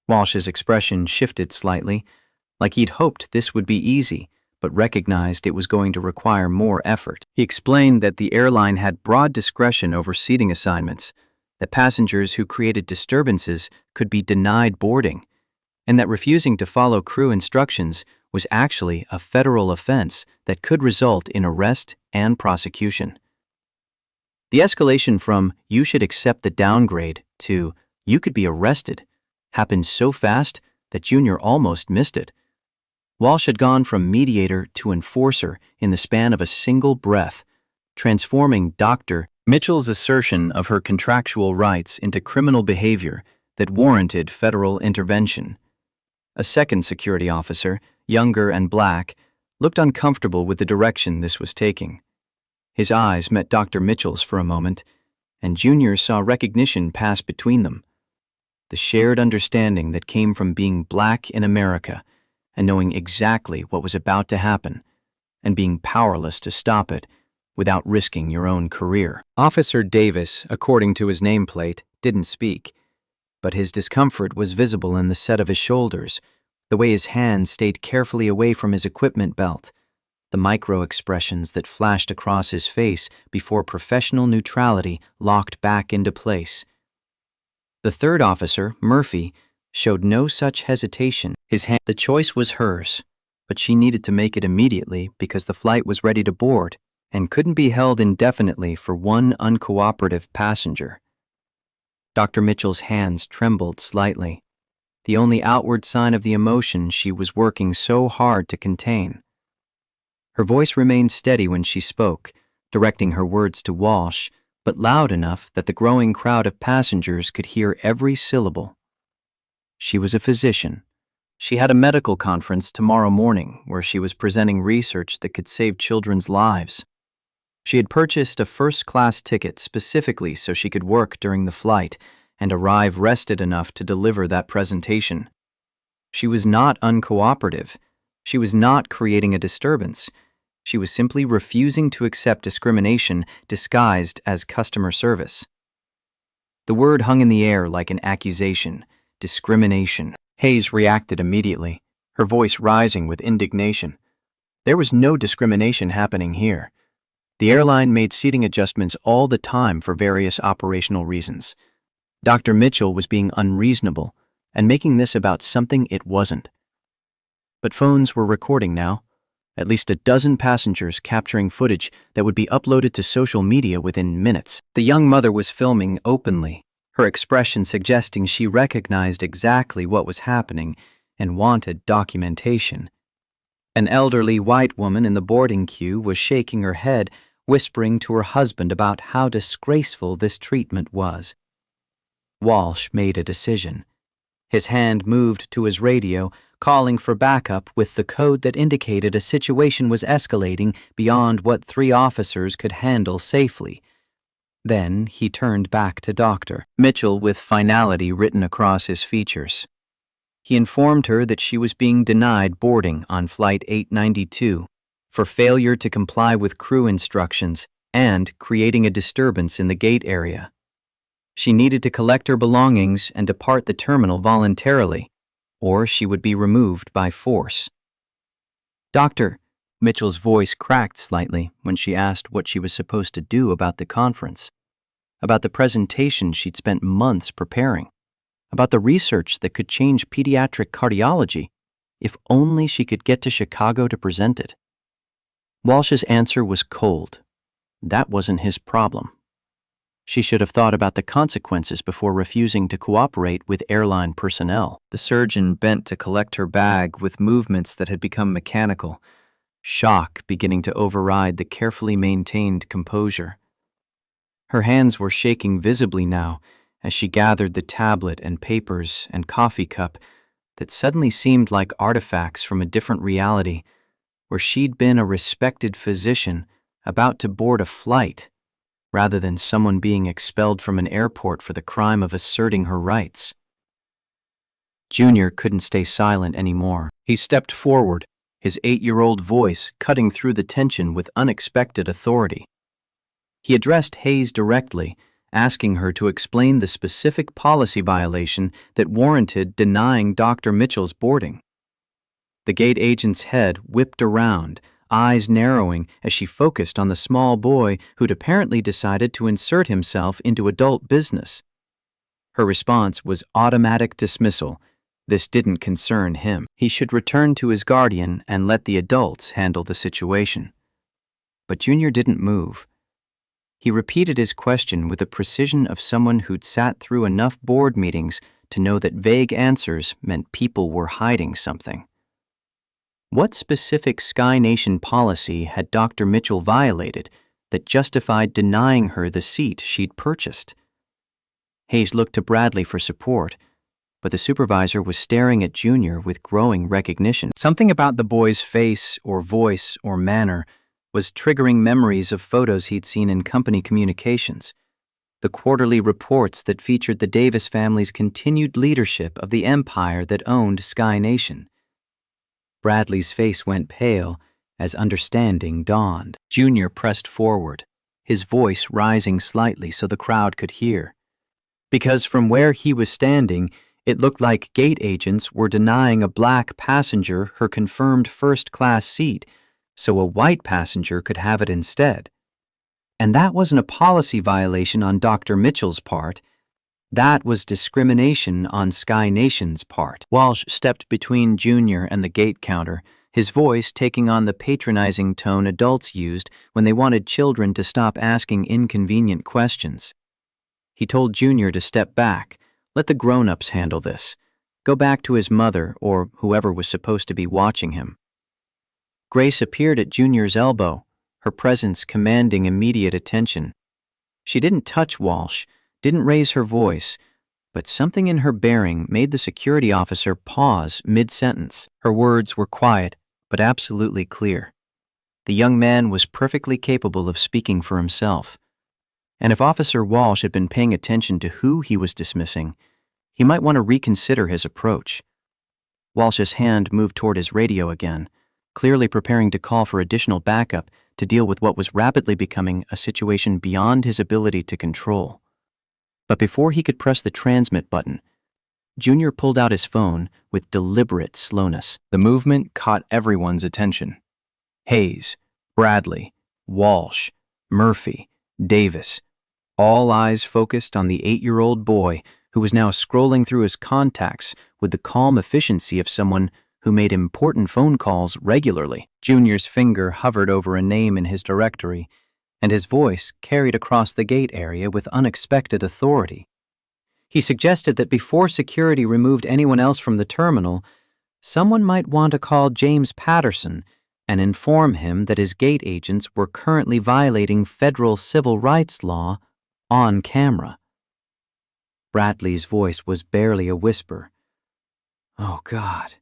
Walsh's expression shifted slightly, like he'd hoped this would be easy, but recognized it was going to require more effort. He explained that the airline had broad discretion over seating assignments, that passengers who created disturbances could be denied boarding, and that refusing to follow crew instructions was actually a federal offense that could result in arrest and prosecution. The escalation from "you should accept the downgrade" to "you could be arrested" happened so fast that Junior almost missed it. Walsh had gone from mediator to enforcer in the span of a single breath, transforming Dr. Mitchell's assertion of her contractual rights into criminal behavior that warranted federal intervention. A second security officer, younger and black, looked uncomfortable with the direction this was taking. His eyes met Dr. Mitchell's for a moment, and Junior saw recognition pass between them. The shared understanding that came from being black in America and knowing exactly what was about to happen and being powerless to stop it without risking your own career. Officer Davis, according to his nameplate, didn't speak, but his discomfort was visible in the set of his shoulders, the way his hands stayed carefully away from his equipment belt, the micro-expressions that flashed across his face before professional neutrality locked back into place. The third officer, Murphy, showed no such hesitation. The choice was hers, but she needed to make it immediately because the flight was ready to board and couldn't be held indefinitely for one uncooperative passenger. Dr. Mitchell's hands trembled slightly, the only outward sign of the emotion she was working so hard to contain. Her voice remained steady when she spoke, directing her words to Walsh, but loud enough that the growing crowd of passengers could hear every syllable. She was a physician. She had a medical conference tomorrow morning where she was presenting research that could save children's lives. She had purchased a first-class ticket specifically so she could work during the flight and arrive rested enough to deliver that presentation. She was not uncooperative. She was not creating a disturbance. She was simply refusing to accept discrimination disguised as customer service. The word hung in the air like an accusation. Discrimination. Hayes reacted immediately, her voice rising with indignation. There was no discrimination happening here. The airline made seating adjustments all the time for various operational reasons. Dr. Mitchell was being unreasonable and making this about something it wasn't. But phones were recording now, at least a dozen passengers capturing footage that would be uploaded to social media within minutes. The young mother was filming openly, her expression suggesting she recognized exactly what was happening and wanted documentation. An elderly white woman in the boarding queue was shaking her head, whispering to her husband about how disgraceful this treatment was. Walsh made a decision. His hand moved to his radio, calling for backup with the code that indicated a situation was escalating beyond what 3 officers could handle safely. Then he turned back to Dr. Mitchell with finality written across his features. He informed her that she was being denied boarding on Flight 892 for failure to comply with crew instructions and creating a disturbance in the gate area. She needed to collect her belongings and depart the terminal voluntarily, or she would be removed by force. Doctor, Mitchell's voice cracked slightly when she asked what she was supposed to do about the conference, about the presentation she'd spent months preparing, about the research that could change pediatric cardiology, if only she could get to Chicago to present it. Walsh's answer was cold. That wasn't his problem. She should have thought about the consequences before refusing to cooperate with airline personnel. The surgeon bent to collect her bag with movements that had become mechanical, shock beginning to override the carefully maintained composure. Her hands were shaking visibly now as she gathered the tablet and papers and coffee cup that suddenly seemed like artifacts from a different reality, where she'd been a respected physician about to board a flight, rather than someone being expelled from an airport for the crime of asserting her rights. Junior couldn't stay silent anymore. He stepped forward, his 8-year-old voice cutting through the tension with unexpected authority. He addressed Hayes directly, asking her to explain the specific policy violation that warranted denying Dr. Mitchell's boarding. The gate agent's head whipped around, eyes narrowing as she focused on the small boy who'd apparently decided to insert himself into adult business. Her response was automatic dismissal. This didn't concern him. He should return to his guardian and let the adults handle the situation. But Junior didn't move. He repeated his question with the precision of someone who'd sat through enough board meetings to know that vague answers meant people were hiding something. What specific Sky Nation policy had Dr. Mitchell violated that justified denying her the seat she'd purchased? Hayes looked to Bradley for support, but the supervisor was staring at Junior with growing recognition. Something about the boy's face or voice or manner was triggering memories of photos he'd seen in company communications, the quarterly reports that featured the Davis family's continued leadership of the empire that owned Sky Nation. Bradley's face went pale as understanding dawned. Junior pressed forward, his voice rising slightly so the crowd could hear. Because from where he was standing, it looked like gate agents were denying a black passenger her confirmed first-class seat so a white passenger could have it instead. And that wasn't a policy violation on Dr. Mitchell's part. That was discrimination on Sky Nation's part. Walsh stepped between Junior and the gate counter, his voice taking on the patronizing tone adults used when they wanted children to stop asking inconvenient questions. He told Junior to step back, let the grown-ups handle this, go back to his mother or whoever was supposed to be watching him. Grace appeared at Junior's elbow, her presence commanding immediate attention. She didn't touch Walsh, didn't raise her voice, but something in her bearing made the security officer pause mid-sentence. Her words were quiet, but absolutely clear. The young man was perfectly capable of speaking for himself. And if Officer Walsh had been paying attention to who he was dismissing, he might want to reconsider his approach. Walsh's hand moved toward his radio again, clearly preparing to call for additional backup to deal with what was rapidly becoming a situation beyond his ability to control. But before he could press the transmit button, Junior pulled out his phone with deliberate slowness. The movement caught everyone's attention. Hayes, Bradley, Walsh, Murphy, Davis, all eyes focused on the 8-year-old boy who was now scrolling through his contacts with the calm efficiency of someone who made important phone calls regularly. Junior's finger hovered over a name in his directory, and his voice carried across the gate area with unexpected authority. He suggested that before security removed anyone else from the terminal, someone might want to call James Patterson and inform him that his gate agents were currently violating federal civil rights law on camera. Bradley's voice was barely a whisper. Oh, God.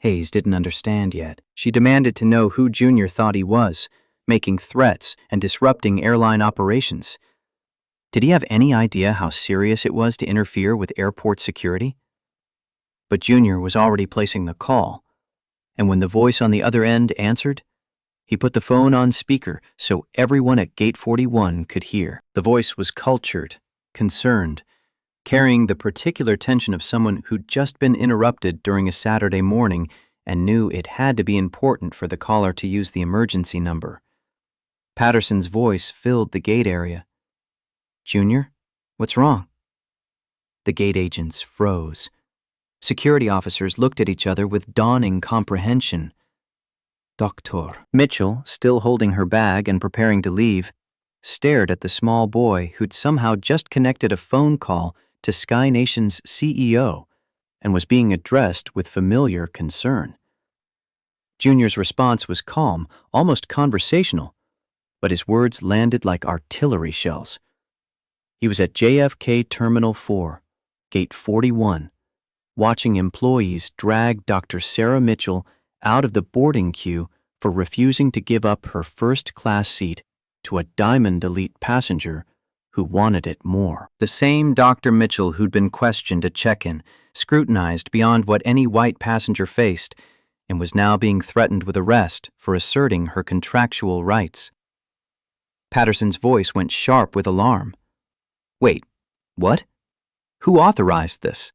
Hayes didn't understand yet. She demanded to know who Junior thought he was, making threats and disrupting airline operations. Did he have any idea how serious it was to interfere with airport security? But Junior was already placing the call, and when the voice on the other end answered, he put the phone on speaker so everyone at Gate 41 could hear. The voice was cultured, concerned, carrying the particular tension of someone who'd just been interrupted during a Saturday morning and knew it had to be important for the caller to use the emergency number. Patterson's voice filled the gate area. Junior, what's wrong? The gate agents froze. Security officers looked at each other with dawning comprehension. Doctor. Mitchell, still holding her bag and preparing to leave, stared at the small boy who'd somehow just connected a phone call to Sky Nation's CEO and was being addressed with familiar concern. Junior's response was calm, almost conversational, but his words landed like artillery shells. He was at JFK Terminal 4, Gate 41, watching employees drag Dr. Sarah Mitchell out of the boarding queue for refusing to give up her first-class seat to a Diamond Elite passenger who wanted it more. The same Dr. Mitchell who'd been questioned at check-in, scrutinized beyond what any white passenger faced, and was now being threatened with arrest for asserting her contractual rights. Patterson's voice went sharp with alarm. Wait, what? Who authorized this?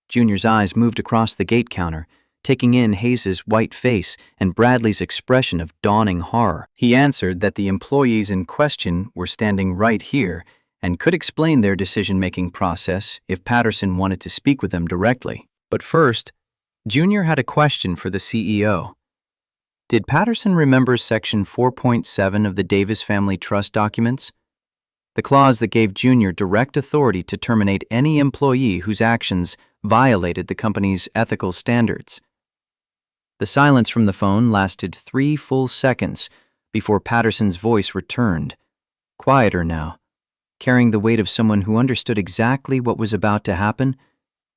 Junior's eyes moved across the gate counter, taking in Hayes's white face and Bradley's expression of dawning horror. He answered that the employees in question were standing right here and could explain their decision-making process if Patterson wanted to speak with them directly. But first, Junior had a question for the CEO. Did Patterson remember Section 4.7 of the Davis Family Trust documents? The clause that gave Junior direct authority to terminate any employee whose actions violated the company's ethical standards. The silence from the phone lasted 3 full seconds before Patterson's voice returned, quieter now, carrying the weight of someone who understood exactly what was about to happen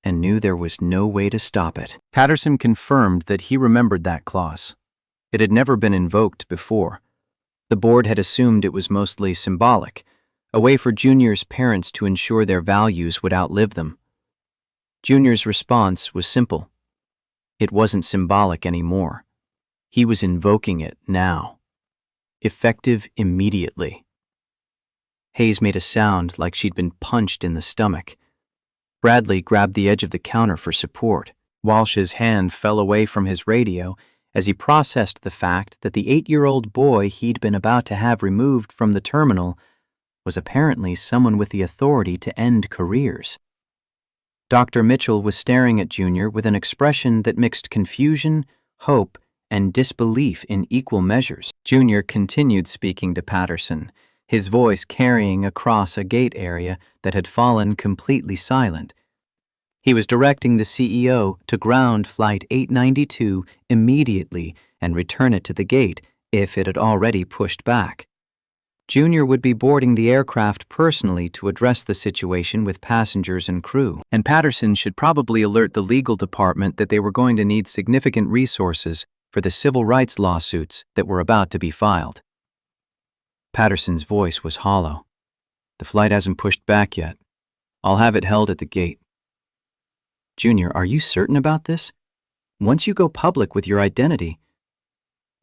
and knew there was no way to stop it. Patterson confirmed that he remembered that clause. It had never been invoked before. The board had assumed it was mostly symbolic, a way for Junior's parents to ensure their values would outlive them. Junior's response was simple. It wasn't symbolic anymore. He was invoking it now. Effective immediately. Hayes made a sound like she'd been punched in the stomach. Bradley grabbed the edge of the counter for support. Walsh's hand fell away from his radio as he processed the fact that the 8-year-old boy he'd been about to have removed from the terminal was apparently someone with the authority to end careers. Dr. Mitchell was staring at Junior with an expression that mixed confusion, hope, and disbelief in equal measures. Junior continued speaking to Patterson, his voice carrying across a gate area that had fallen completely silent. He was directing the CEO to ground Flight 892 immediately and return it to the gate if it had already pushed back. Junior would be boarding the aircraft personally to address the situation with passengers and crew, and Patterson should probably alert the legal department that they were going to need significant resources for the civil rights lawsuits that were about to be filed. Patterson's voice was hollow. The flight hasn't pushed back yet. I'll have it held at the gate. Junior, are you certain about this? Once you go public with your identity.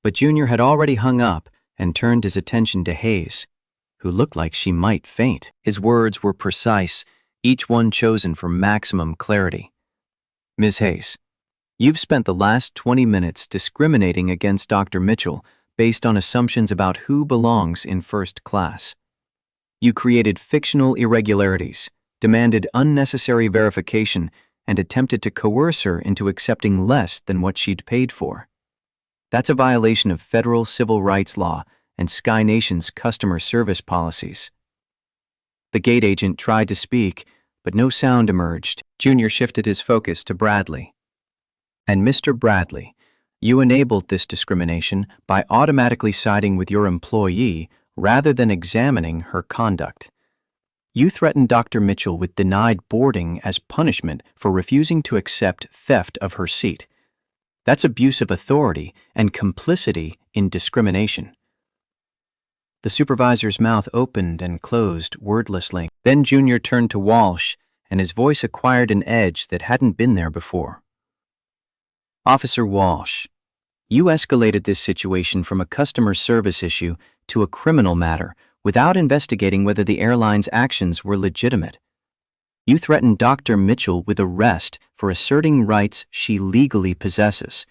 But Junior had already hung up and turned his attention to Hayes, who looked like she might faint. His words were precise, each one chosen for maximum clarity. Ms. Hayes, you've spent the last 20 minutes discriminating against Dr. Mitchell based on assumptions about who belongs in first class. You created fictional irregularities, demanded unnecessary verification, and attempted to coerce her into accepting less than what she'd paid for. That's a violation of federal civil rights law and Sky Nation's customer service policies. The gate agent tried to speak, but no sound emerged. Junior shifted his focus to Bradley. And Mr. Bradley, you enabled this discrimination by automatically siding with your employee rather than examining her conduct. You threatened Dr. Mitchell with denied boarding as punishment for refusing to accept theft of her seat. That's abuse of authority and complicity in discrimination. The supervisor's mouth opened and closed wordlessly. Then Junior turned to Walsh, and his voice acquired an edge that hadn't been there before. Officer Walsh, you escalated this situation from a customer service issue to a criminal matter without investigating whether the airline's actions were legitimate. You threatened Dr. Mitchell with arrest for asserting rights she legally possesses.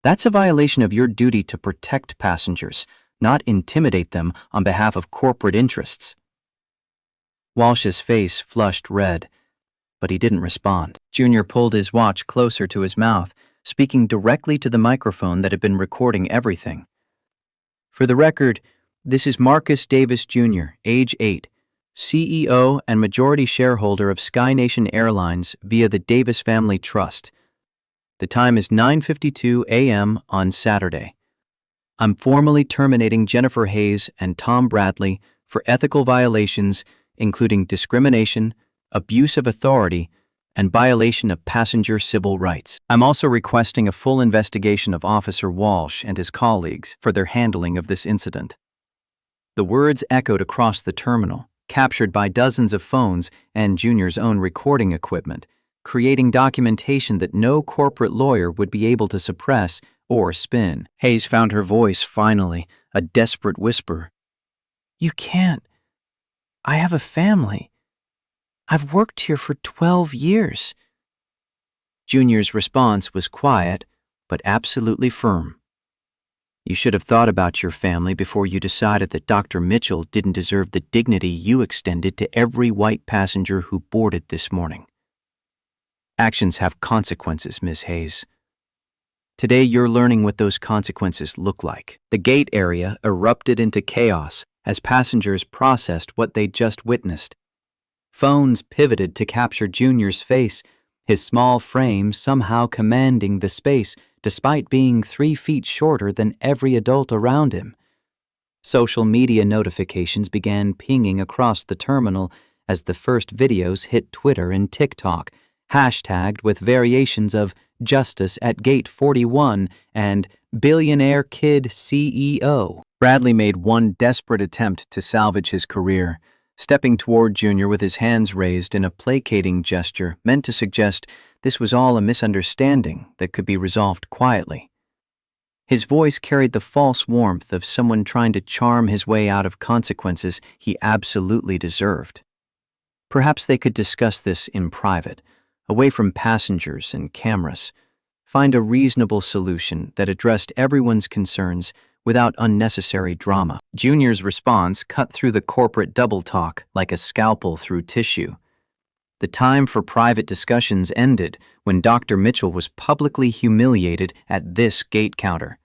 That's a violation of your duty to protect passengers, not intimidate them on behalf of corporate interests. Walsh's face flushed red, but he didn't respond. Junior pulled his watch closer to his mouth, speaking directly to the microphone that had been recording everything. For the record, this is Marcus Davis, Jr., age 8, CEO and majority shareholder of Sky Nation Airlines via the Davis Family Trust. The time is 9:52 a.m. on Saturday. I'm formally terminating Jennifer Hayes and Tom Bradley for ethical violations, including discrimination, abuse of authority, and violation of passenger civil rights. I'm also requesting a full investigation of Officer Walsh and his colleagues for their handling of this incident. The words echoed across the terminal, captured by dozens of phones and Junior's own recording equipment, creating documentation that no corporate lawyer would be able to suppress or spin. Hayes found her voice finally, a desperate whisper. You can't. I have a family. I've worked here for 12 years. Junior's response was quiet, but absolutely firm. You should have thought about your family before you decided that Dr. Mitchell didn't deserve the dignity you extended to every white passenger who boarded this morning. Actions have consequences, Ms. Hayes. Today you're learning what those consequences look like. The gate area erupted into chaos as passengers processed what they'd just witnessed. Phones pivoted to capture Junior's face, his small frame somehow commanding the space despite being 3 feet shorter than every adult around him. Social media notifications began pinging across the terminal as the first videos hit Twitter and TikTok, hashtagged with variations of Justice at Gate 41 and Billionaire Kid CEO. Bradley made one desperate attempt to salvage his career, stepping toward Junior with his hands raised in a placating gesture meant to suggest this was all a misunderstanding that could be resolved quietly. His voice carried the false warmth of someone trying to charm his way out of consequences he absolutely deserved. Perhaps they could discuss this in private, away from passengers and cameras. Find a reasonable solution that addressed everyone's concerns without unnecessary drama. Junior's response cut through the corporate double talk like a scalpel through tissue. The time for private discussions ended when Dr. Mitchell was publicly humiliated at this gate counter.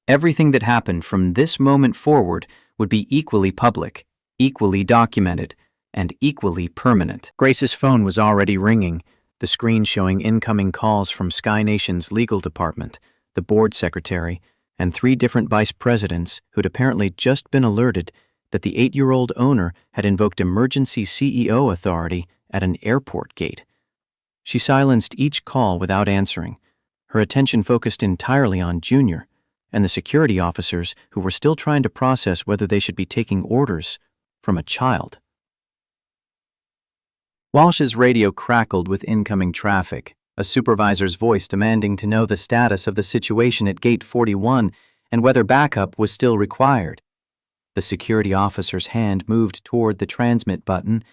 Everything that happened from this moment forward would be equally public, equally documented, and equally permanent. Grace's phone was already ringing, the screen showing incoming calls from Sky Nation's legal department, the board secretary, and 3 different vice presidents who'd apparently just been alerted that the 8-year-old owner had invoked emergency CEO authority at an airport gate. She silenced each call without answering, her attention focused entirely on Junior and the security officers who were still trying to process whether they should be taking orders from a child. Walsh's radio crackled with incoming traffic, a supervisor's voice demanding to know the status of the situation at Gate 41 and whether backup was still required. The security officer's hand moved toward the transmit button,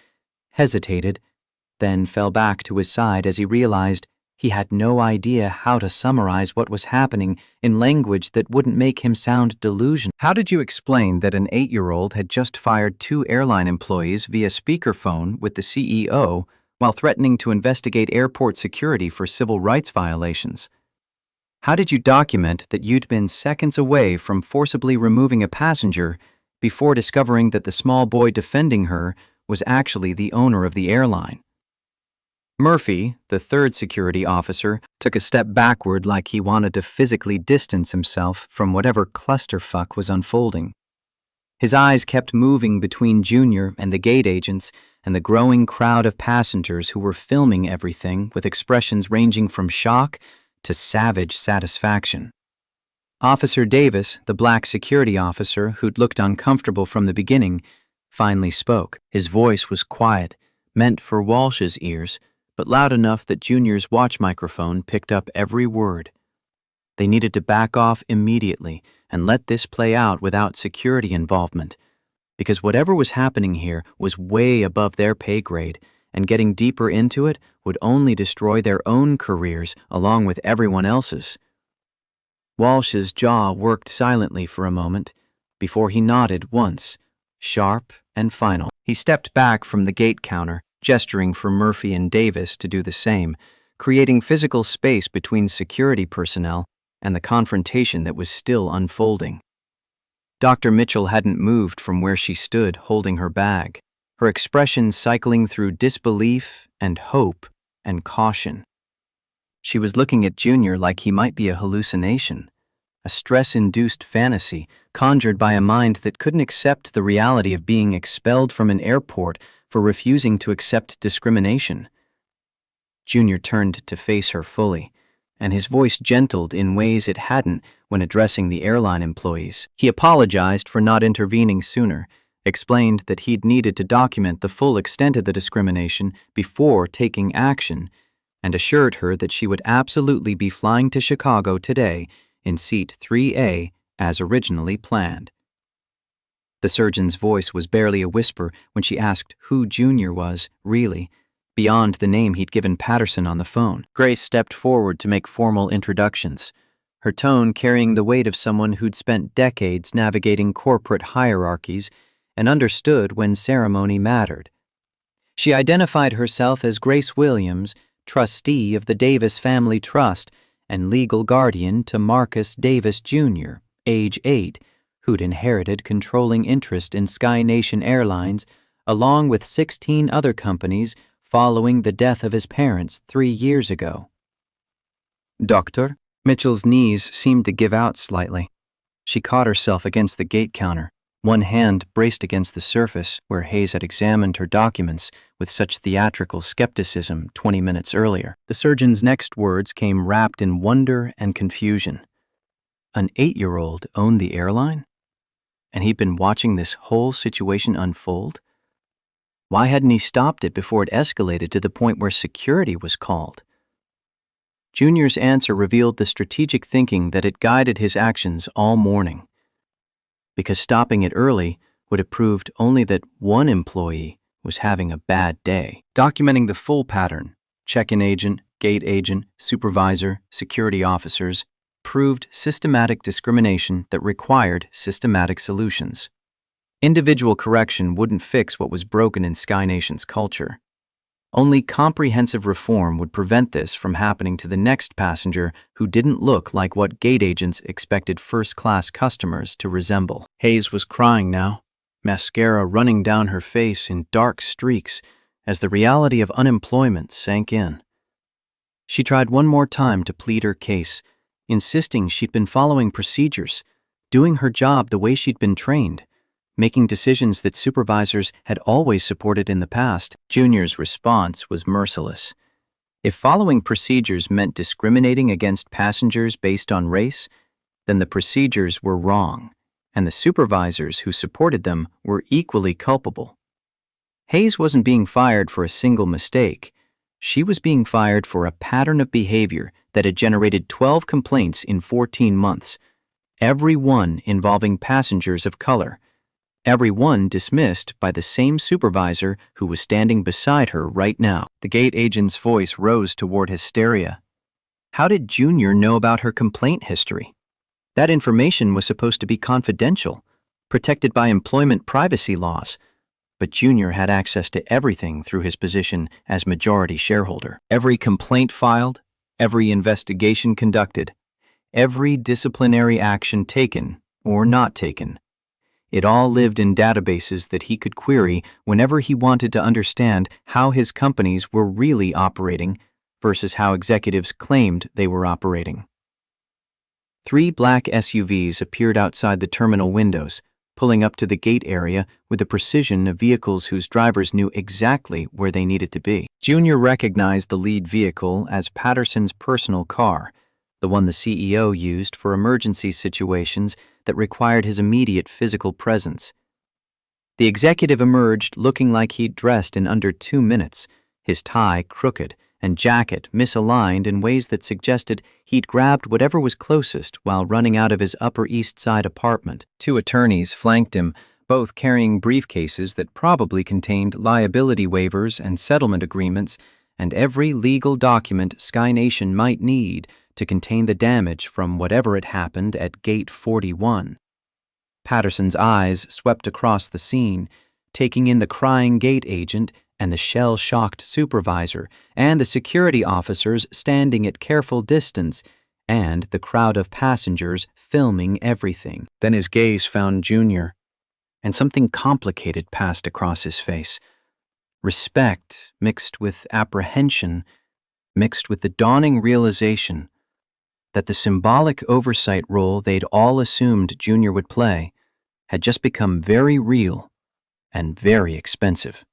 hesitated, then fell back to his side as he realized he had no idea how to summarize what was happening in language that wouldn't make him sound delusional. How did you explain that an 8-year-old had just fired 2 airline employees via speakerphone with the CEO while threatening to investigate airport security for civil rights violations? How did you document that you'd been seconds away from forcibly removing a passenger before discovering that the small boy defending her was actually the owner of the airline? Murphy, the 3rd security officer, took a step backward like he wanted to physically distance himself from whatever clusterfuck was unfolding. His eyes kept moving between Junior and the gate agents and the growing crowd of passengers who were filming everything with expressions ranging from shock to savage satisfaction. Officer Davis, the black security officer who'd looked uncomfortable from the beginning, finally spoke. His voice was quiet, meant for Walsh's ears, but loud enough that Junior's watch microphone picked up every word. They needed to back off immediately and let this play out without security involvement, because whatever was happening here was way above their pay grade, and getting deeper into it would only destroy their own careers along with everyone else's. Walsh's jaw worked silently for a moment before he nodded once, sharp and final. He stepped back from the gate counter, gesturing for Murphy and Davis to do the same, creating physical space between security personnel and the confrontation that was still unfolding. Dr. Mitchell hadn't moved from where she stood holding her bag, her expression cycling through disbelief and hope and caution. She was looking at Junior like he might be a hallucination, a stress-induced fantasy conjured by a mind that couldn't accept the reality of being expelled from an airport for refusing to accept discrimination. Junior turned to face her fully, and his voice gentled in ways it hadn't when addressing the airline employees. He apologized for not intervening sooner, explained that he'd needed to document the full extent of the discrimination before taking action, and assured her that she would absolutely be flying to Chicago today in seat 3A as originally planned. The surgeon's voice was barely a whisper when she asked who Junior was, really, beyond the name he'd given Patterson on the phone. Grace stepped forward to make formal introductions, her tone carrying the weight of someone who'd spent decades navigating corporate hierarchies and understood when ceremony mattered. She identified herself as Grace Williams, trustee of the Davis Family Trust and legal guardian to Marcus Davis, Jr., age 8, who'd inherited controlling interest in Sky Nation Airlines, along with 16 other companies following the death of his parents 3 years ago. Doctor? Mitchell's knees seemed to give out slightly. She caught herself against the gate counter, one hand braced against the surface where Hayes had examined her documents with such theatrical skepticism 20 minutes earlier. The surgeon's next words came wrapped in wonder and confusion. An 8-year-old owned the airline? And he'd been watching this whole situation unfold? Why hadn't he stopped it before it escalated to the point where security was called? Junior's answer revealed the strategic thinking that had guided his actions all morning. Because stopping it early would have proved only that one employee was having a bad day. Documenting the full pattern, check-in agent, gate agent, supervisor, security officers, proved systematic discrimination that required systematic solutions. Individual correction wouldn't fix what was broken in SkyNation's culture. Only comprehensive reform would prevent this from happening to the next passenger who didn't look like what gate agents expected first-class customers to resemble. Hayes was crying now, mascara running down her face in dark streaks as the reality of unemployment sank in. She tried one more time to plead her case, insisting she'd been following procedures, doing her job the way she'd been trained, making decisions that supervisors had always supported in the past. Junior's response was merciless. If following procedures meant discriminating against passengers based on race, then the procedures were wrong, and the supervisors who supported them were equally culpable. Hayes wasn't being fired for a single mistake. She was being fired for a pattern of behavior that had generated 12 complaints in 14 months, every one involving passengers of color. Every one dismissed by the same supervisor who was standing beside her right now. The gate agent's voice rose toward hysteria. How did Junior know about her complaint history? That information was supposed to be confidential, protected by employment privacy laws, but Junior had access to everything through his position as majority shareholder. Every complaint filed, every investigation conducted, every disciplinary action taken or not taken. It all lived in databases that he could query whenever he wanted to understand how his companies were really operating versus how executives claimed they were operating. 3 black SUVs appeared outside the terminal windows, pulling up to the gate area with the precision of vehicles whose drivers knew exactly where they needed to be. Junior recognized the lead vehicle as Patterson's personal car, the one the CEO used for emergency situations that required his immediate physical presence. The executive emerged looking like he'd dressed in under 2 minutes, his tie crooked and jacket misaligned in ways that suggested he'd grabbed whatever was closest while running out of his Upper East Side apartment. 2 attorneys flanked him, both carrying briefcases that probably contained liability waivers and settlement agreements and every legal document SkyNation might need to contain the damage from whatever had happened at Gate 41. Patterson's eyes swept across the scene, taking in the crying gate agent and the shell-shocked supervisor and the security officers standing at careful distance and the crowd of passengers filming everything. Then his gaze found Junior, and something complicated passed across his face. Respect mixed with apprehension, mixed with the dawning realization that the symbolic oversight role they'd all assumed Junior would play had just become very real and very expensive.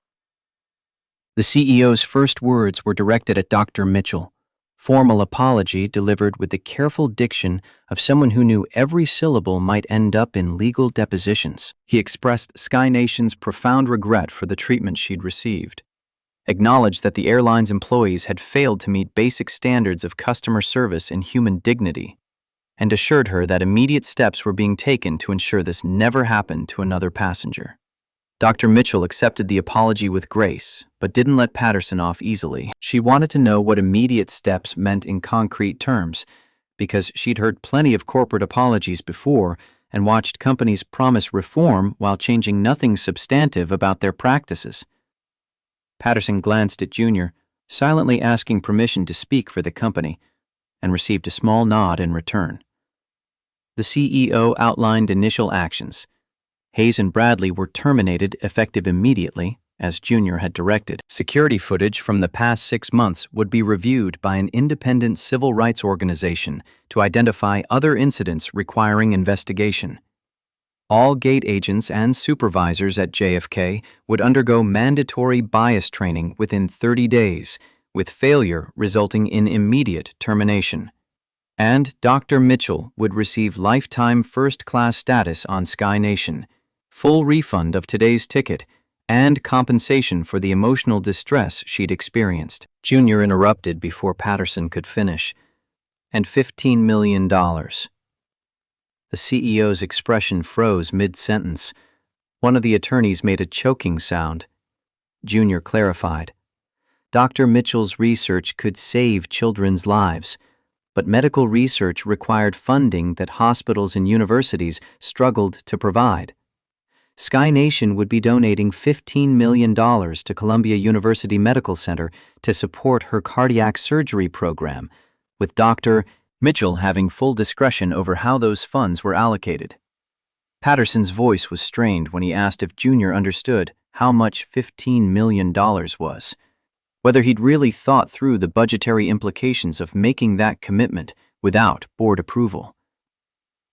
The CEO's first words were directed at Dr. Mitchell, formal apology delivered with the careful diction of someone who knew every syllable might end up in legal depositions. He expressed SkyNation's profound regret for the treatment she'd received, acknowledged that the airline's employees had failed to meet basic standards of customer service and human dignity, and assured her that immediate steps were being taken to ensure this never happened to another passenger. Dr. Mitchell accepted the apology with grace, but didn't let Patterson off easily. She wanted to know what immediate steps meant in concrete terms, because she'd heard plenty of corporate apologies before and watched companies promise reform while changing nothing substantive about their practices. Patterson glanced at Junior, silently asking permission to speak for the company, and received a small nod in return. The CEO outlined initial actions. Hayes and Bradley were terminated effective immediately, as Junior had directed. Security footage from the past 6 months would be reviewed by an independent civil rights organization to identify other incidents requiring investigation. All gate agents and supervisors at JFK would undergo mandatory bias training within 30 days, with failure resulting in immediate termination. And Dr. Mitchell would receive lifetime first-class status on SkyNation, full refund of today's ticket, and compensation for the emotional distress she'd experienced. Junior interrupted before Patterson could finish, and $15 million. The CEO's expression froze mid-sentence. One of the attorneys made a choking sound. Junior clarified. Dr. Mitchell's research could save children's lives, but medical research required funding that hospitals and universities struggled to provide. Sky Nation would be donating $15 million to Columbia University Medical Center to support her cardiac surgery program, with Dr. Mitchell having full discretion over how those funds were allocated. Patterson's voice was strained when he asked if Junior understood how much $15 million was, whether he'd really thought through the budgetary implications of making that commitment without board approval.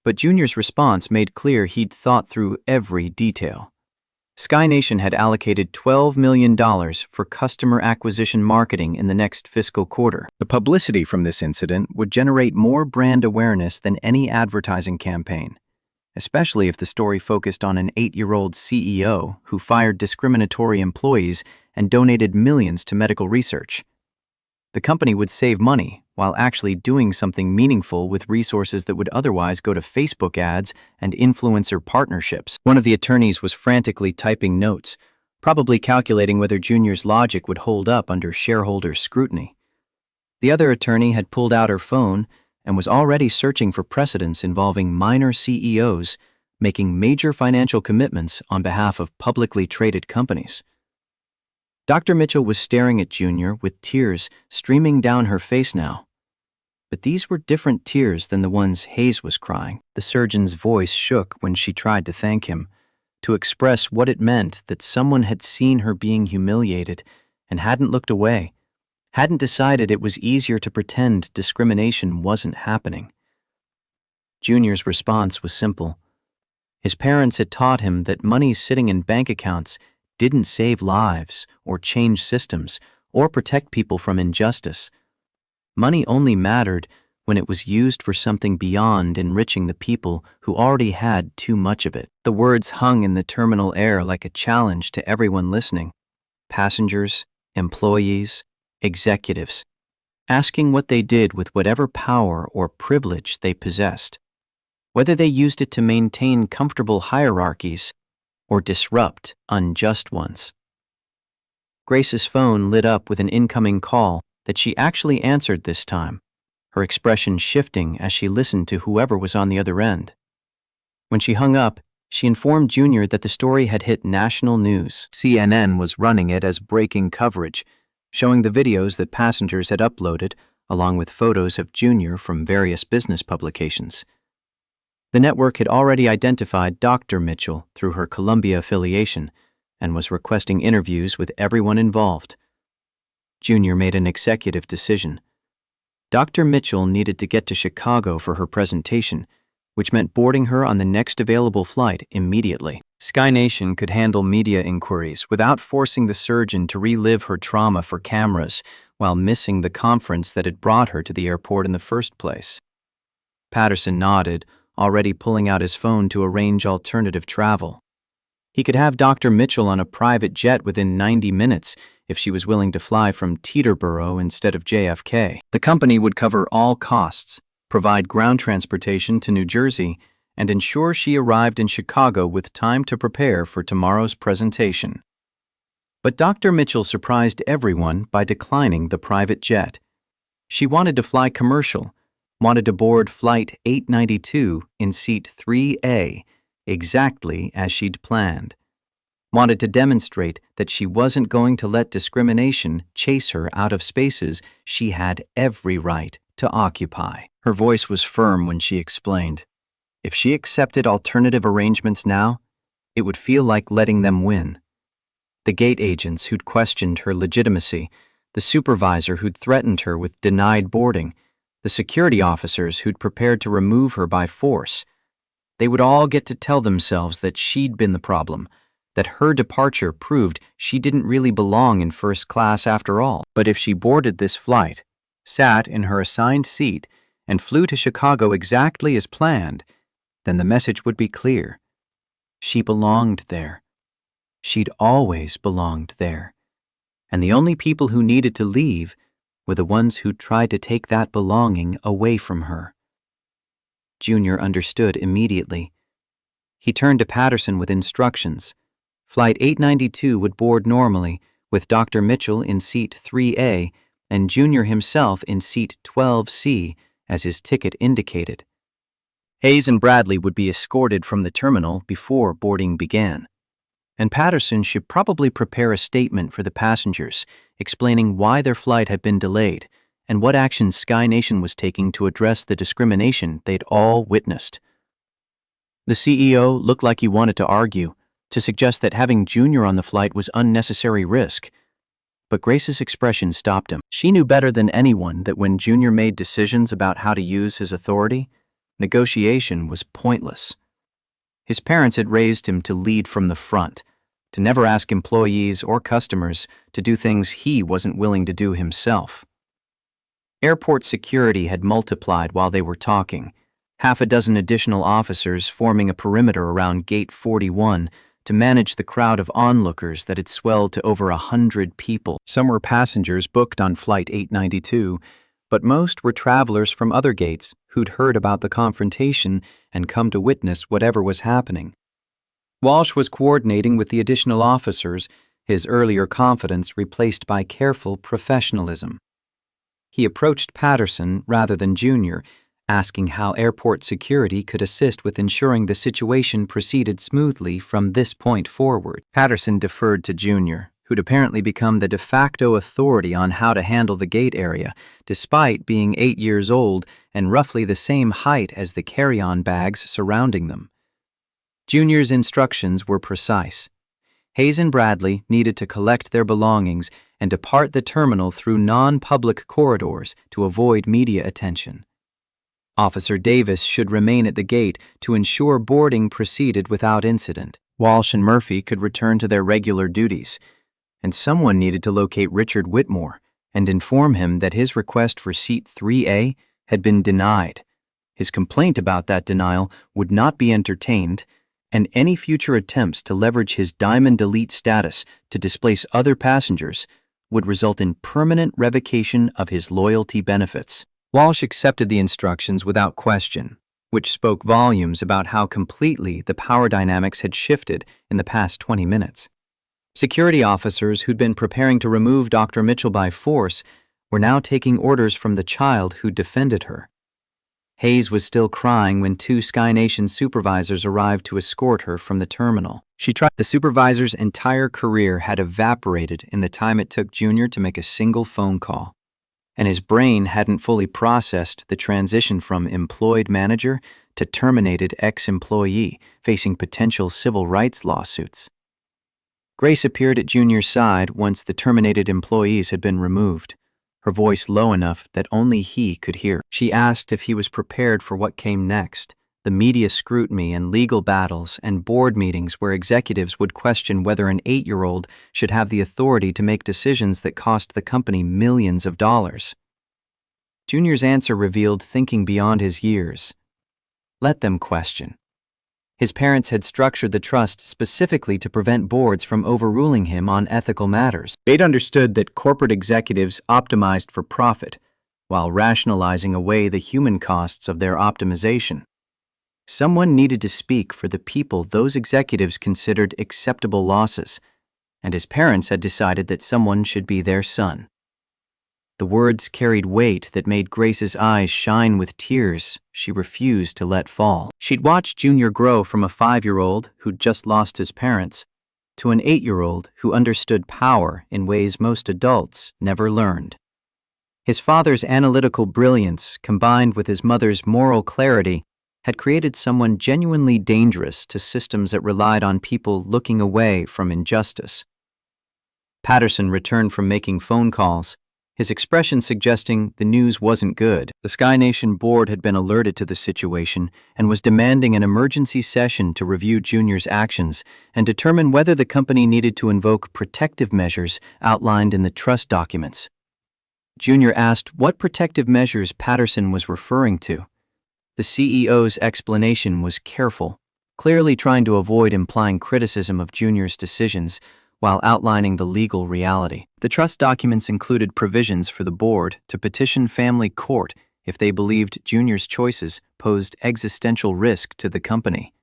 But Junior's response made clear he'd thought through every detail. Sky Nation had allocated $12 million for customer acquisition marketing in the next fiscal quarter. The publicity from this incident would generate more brand awareness than any advertising campaign, especially if the story focused on an 8-year-old CEO who fired discriminatory employees and donated millions to medical research. The company would save money while actually doing something meaningful with resources that would otherwise go to Facebook ads and influencer partnerships. One of the attorneys was frantically typing notes, probably calculating whether Junior's logic would hold up under shareholder scrutiny. The other attorney had pulled out her phone and was already searching for precedents involving minor CEOs making major financial commitments on behalf of publicly traded companies. Dr. Mitchell was staring at Junior with tears streaming down her face now. But these were different tears than the ones Hayes was crying. The surgeon's voice shook when she tried to thank him, to express what it meant that someone had seen her being humiliated and hadn't looked away, hadn't decided it was easier to pretend discrimination wasn't happening. Junior's response was simple. His parents had taught him that money sitting in bank accounts didn't save lives or change systems or protect people from injustice. Money only mattered when it was used for something beyond enriching the people who already had too much of it. The words hung in the terminal air like a challenge to everyone listening. Passengers, employees, executives, asking what they did with whatever power or privilege they possessed, whether they used it to maintain comfortable hierarchies or disrupt unjust ones. Grace's phone lit up with an incoming call that she actually answered this time, her expression shifting as she listened to whoever was on the other end. When she hung up, she informed Junior that the story had hit national news. CNN was running it as breaking coverage, showing the videos that passengers had uploaded, along with photos of Junior from various business publications. The network had already identified Dr. Mitchell through her Columbia affiliation and was requesting interviews with everyone involved. Junior made an executive decision. Dr. Mitchell needed to get to Chicago for her presentation, which meant boarding her on the next available flight immediately. Sky Nation could handle media inquiries without forcing the surgeon to relive her trauma for cameras while missing the conference that had brought her to the airport in the first place. Patterson nodded, already pulling out his phone to arrange alternative travel. He could have Dr. Mitchell on a private jet within 90 minutes if she was willing to fly from Teterboro instead of JFK. The company would cover all costs, provide ground transportation to New Jersey, and ensure she arrived in Chicago with time to prepare for tomorrow's presentation. But Dr. Mitchell surprised everyone by declining the private jet. She wanted to fly commercial, wanted to board Flight 892 in Seat 3A, exactly as she'd planned. Wanted to demonstrate that she wasn't going to let discrimination chase her out of spaces she had every right to occupy. Her voice was firm when she explained. If she accepted alternative arrangements now, it would feel like letting them win. The gate agents who'd questioned her legitimacy, the supervisor who'd threatened her with denied boarding, the security officers who'd prepared to remove her by force, they would all get to tell themselves that she'd been the problem, that her departure proved she didn't really belong in first class after all. But if she boarded this flight, sat in her assigned seat, and flew to Chicago exactly as planned, then the message would be clear. She belonged there. She'd always belonged there. And the only people who needed to leave were the ones who tried to take that belonging away from her. Junior understood immediately. He turned to Patterson with instructions. Flight 892 would board normally, with Dr. Mitchell in seat 3A and Junior himself in seat 12C, as his ticket indicated. Hayes and Bradley would be escorted from the terminal before boarding began. And Patterson should probably prepare a statement for the passengers, explaining why their flight had been delayed and what actions Sky Nation was taking to address the discrimination they'd all witnessed. The CEO looked like he wanted to argue, to suggest that having Junior on the flight was unnecessary risk. But Grace's expression stopped him. She knew better than anyone that when Junior made decisions about how to use his authority, negotiation was pointless. His parents had raised him to lead from the front, to never ask employees or customers to do things he wasn't willing to do himself. Airport security had multiplied while they were talking, half a dozen additional officers forming a perimeter around Gate 41 to manage the crowd of onlookers that had swelled to over 100 people. Some were passengers booked on Flight 892, but most were travelers from other gates who'd heard about the confrontation and come to witness whatever was happening. Walsh was coordinating with the additional officers, his earlier confidence replaced by careful professionalism. He approached Patterson rather than Junior, asking how airport security could assist with ensuring the situation proceeded smoothly from this point forward. Patterson deferred to Junior, who'd apparently become the de facto authority on how to handle the gate area, despite being 8 years old and roughly the same height as the carry-on bags surrounding them. Junior's instructions were precise. Hayes and Bradley needed to collect their belongings and depart the terminal through non-public corridors to avoid media attention. Officer Davis should remain at the gate to ensure boarding proceeded without incident. Walsh and Murphy could return to their regular duties, and someone needed to locate Richard Whitmore and inform him that his request for seat 3A had been denied. His complaint about that denial would not be entertained, and any future attempts to leverage his Diamond Elite status to displace other passengers would result in permanent revocation of his loyalty benefits. Walsh accepted the instructions without question, which spoke volumes about how completely the power dynamics had shifted in the past 20 minutes. Security officers who'd been preparing to remove Dr. Mitchell by force were now taking orders from the child who defended her. Hayes was still crying when 2 Sky Nation supervisors arrived to escort her from the terminal. The supervisor's entire career had evaporated in the time it took Junior to make a single phone call, and his brain hadn't fully processed the transition from employed manager to terminated ex-employee facing potential civil rights lawsuits. Grace appeared at Junior's side once the terminated employees had been removed, her voice low enough that only he could hear. She asked if he was prepared for what came next, the media scrutiny and legal battles and board meetings where executives would question whether an 8-year-old should have the authority to make decisions that cost the company millions of dollars. Junior's answer revealed thinking beyond his years. Let them question. His parents had structured the trust specifically to prevent boards from overruling him on ethical matters. They'd understood that corporate executives optimized for profit, while rationalizing away the human costs of their optimization. Someone needed to speak for the people those executives considered acceptable losses, and his parents had decided that someone should be their son. The words carried weight that made Grace's eyes shine with tears she refused to let fall. She'd watched Junior grow from a 5-year-old who'd just lost his parents to an 8-year-old who understood power in ways most adults never learned. His father's analytical brilliance, combined with his mother's moral clarity, had created someone genuinely dangerous to systems that relied on people looking away from injustice. Patterson returned from making phone calls, his expression suggesting the news wasn't good. The Sky Nation board had been alerted to the situation and was demanding an emergency session to review Junior's actions and determine whether the company needed to invoke protective measures outlined in the trust documents. Junior asked what protective measures Patterson was referring to. The CEO's explanation was careful, clearly trying to avoid implying criticism of Junior's decisions, while outlining the legal reality. The trust documents included provisions for the board to petition family court if they believed Junior's choices posed existential risk to the company.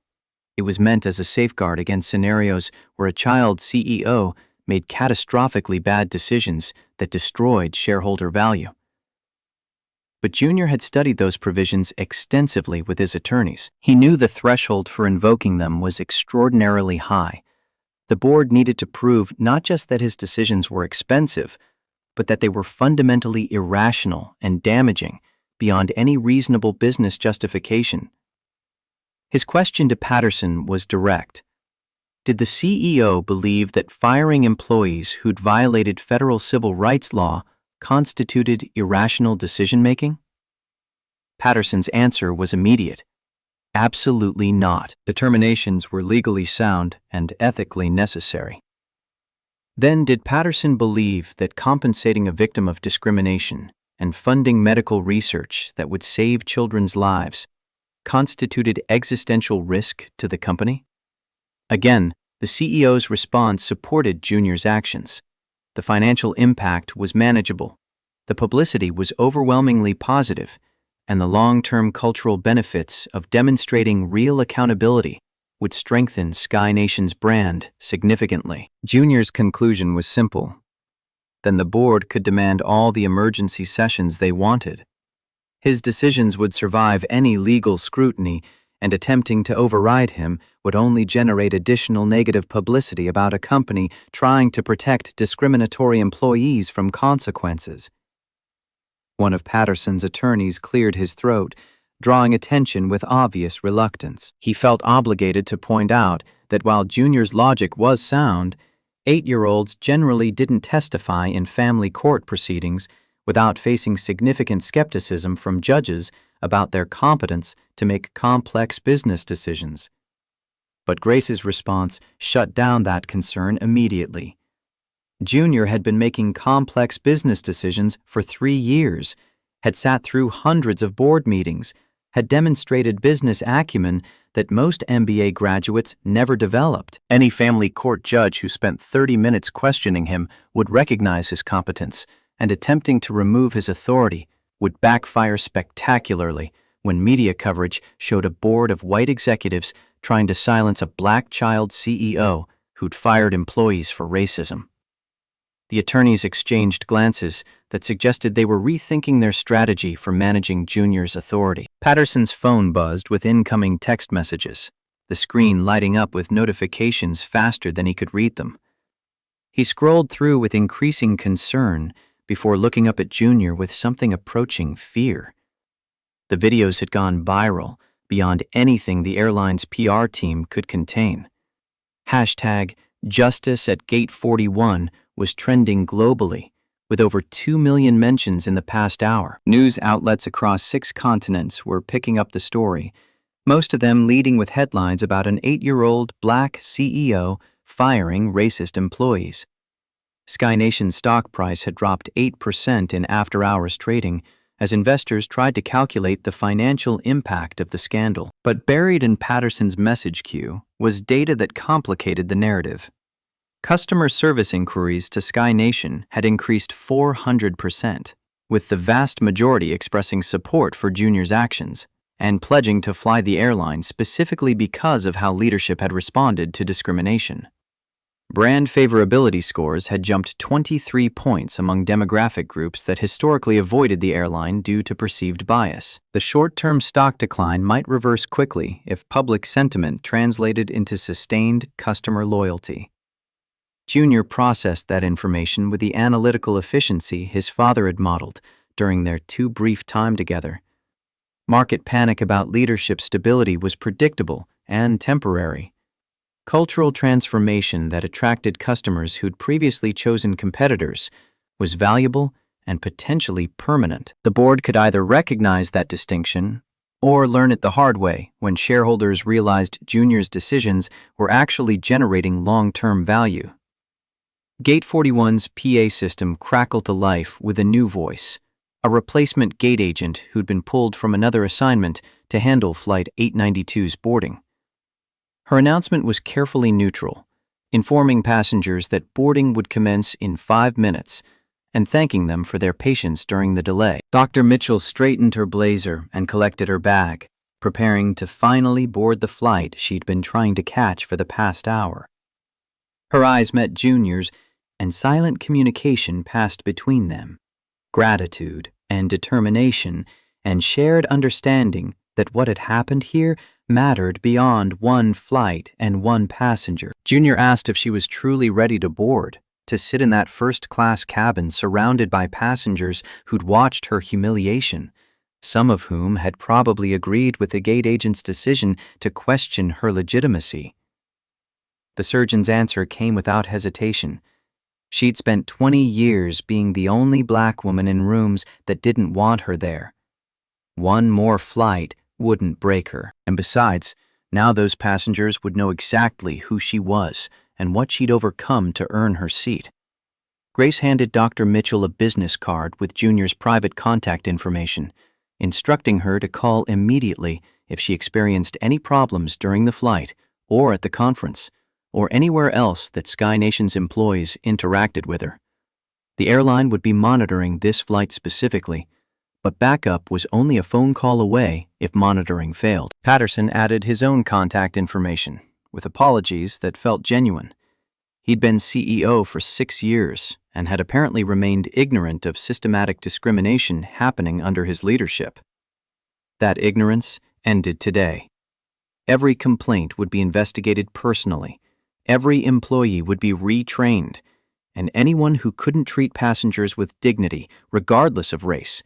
It was meant as a safeguard against scenarios where a child CEO made catastrophically bad decisions that destroyed shareholder value. But Junior had studied those provisions extensively with his attorneys. He knew the threshold for invoking them was extraordinarily high. The board needed to prove not just that his decisions were expensive, but that they were fundamentally irrational and damaging beyond any reasonable business justification. His question to Patterson was direct. Did the CEO believe that firing employees who'd violated federal civil rights law constituted irrational decision-making? Patterson's answer was immediate. Absolutely not. Determinations were legally sound and ethically necessary. Then, did Patterson believe that compensating a victim of discrimination and funding medical research that would save children's lives constituted existential risk to the company? Again, the CEO's response supported Junior's actions. The financial impact was manageable, the publicity was overwhelmingly positive, and the long-term cultural benefits of demonstrating real accountability would strengthen Sky Nation's brand significantly. Junior's conclusion was simple. Then the board could demand all the emergency sessions they wanted. His decisions would survive any legal scrutiny, and attempting to override him would only generate additional negative publicity about a company trying to protect discriminatory employees from consequences. One of Patterson's attorneys cleared his throat, drawing attention with obvious reluctance. He felt obligated to point out that while Junior's logic was sound, 8-year-olds generally didn't testify in family court proceedings without facing significant skepticism from judges about their competence to make complex business decisions. But Grace's response shut down that concern immediately. Junior had been making complex business decisions for 3 years, had sat through hundreds of board meetings, had demonstrated business acumen that most MBA graduates never developed. Any family court judge who spent 30 minutes questioning him would recognize his competence, and attempting to remove his authority would backfire spectacularly when media coverage showed a board of white executives trying to silence a black child CEO who'd fired employees for racism. The attorneys exchanged glances that suggested they were rethinking their strategy for managing Junior's authority. Patterson's phone buzzed with incoming text messages, the screen lighting up with notifications faster than he could read them. He scrolled through with increasing concern before looking up at Junior with something approaching fear. The videos had gone viral beyond anything the airline's PR team could contain. Hashtag Justice at Gate 41 was trending globally, with over 2 million mentions in the past hour. News outlets across 6 continents were picking up the story, most of them leading with headlines about an 8-year-old black CEO firing racist employees. Sky Nation's stock price had dropped 8% in after-hours trading as investors tried to calculate the financial impact of the scandal. But buried in Patterson's message queue was data that complicated the narrative. Customer service inquiries to Sky Nation had increased 400%, with the vast majority expressing support for Junior's actions and pledging to fly the airline specifically because of how leadership had responded to discrimination. Brand favorability scores had jumped 23 points among demographic groups that historically avoided the airline due to perceived bias. The short-term stock decline might reverse quickly if public sentiment translated into sustained customer loyalty. Junior processed that information with the analytical efficiency his father had modeled during their too brief time together. Market panic about leadership stability was predictable and temporary. Cultural transformation that attracted customers who'd previously chosen competitors was valuable and potentially permanent. The board could either recognize that distinction or learn it the hard way when shareholders realized Junior's decisions were actually generating long-term value. Gate 41's PA system crackled to life with a new voice, a replacement gate agent who'd been pulled from another assignment to handle Flight 892's boarding. Her announcement was carefully neutral, informing passengers that boarding would commence in 5 minutes and thanking them for their patience during the delay. Dr. Mitchell straightened her blazer and collected her bag, preparing to finally board the flight she'd been trying to catch for the past hour. Her eyes met Junior's, and silent communication passed between them. Gratitude and determination and shared understanding that what had happened here mattered beyond one flight and one passenger. Junior asked if she was truly ready to board, to sit in that first-class cabin surrounded by passengers who'd watched her humiliation, some of whom had probably agreed with the gate agent's decision to question her legitimacy. The surgeon's answer came without hesitation. She'd spent 20 years being the only black woman in rooms that didn't want her there. One more flight wouldn't break her. And besides, now those passengers would know exactly who she was and what she'd overcome to earn her seat. Grace handed Dr. Mitchell a business card with Junior's private contact information, instructing her to call immediately if she experienced any problems during the flight or at the conference, or anywhere else that Sky Nation's employees interacted with her. The airline would be monitoring this flight specifically, but backup was only a phone call away if monitoring failed. Patterson added his own contact information, with apologies that felt genuine. He'd been CEO for 6 years and had apparently remained ignorant of systematic discrimination happening under his leadership. That ignorance ended today. Every complaint would be investigated personally. Every employee would be retrained, and anyone who couldn't treat passengers with dignity, regardless of race,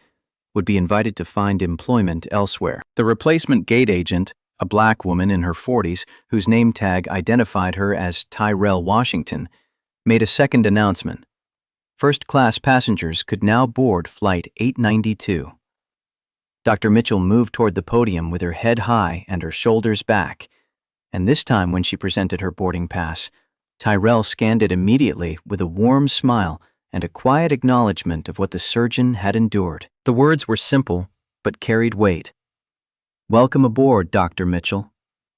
would be invited to find employment elsewhere. The replacement gate agent, a black woman in her 40s whose name tag identified her as Tyrell Washington, made a second announcement. First-class passengers could now board Flight 892. Dr. Mitchell moved toward the podium with her head high and her shoulders back, and this time when she presented her boarding pass, Tyrell scanned it immediately with a warm smile and a quiet acknowledgement of what the surgeon had endured. The words were simple, but carried weight. "Welcome aboard, Dr. Mitchell.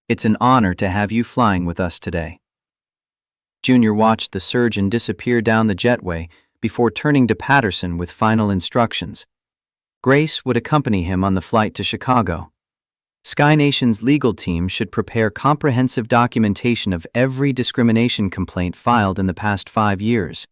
It's an honor to have you flying with us today." Junior watched the surgeon disappear down the jetway before turning to Patterson with final instructions. Grace would accompany him on the flight to Chicago. Sky Nation's legal team should prepare comprehensive documentation of every discrimination complaint filed in the past 5 years,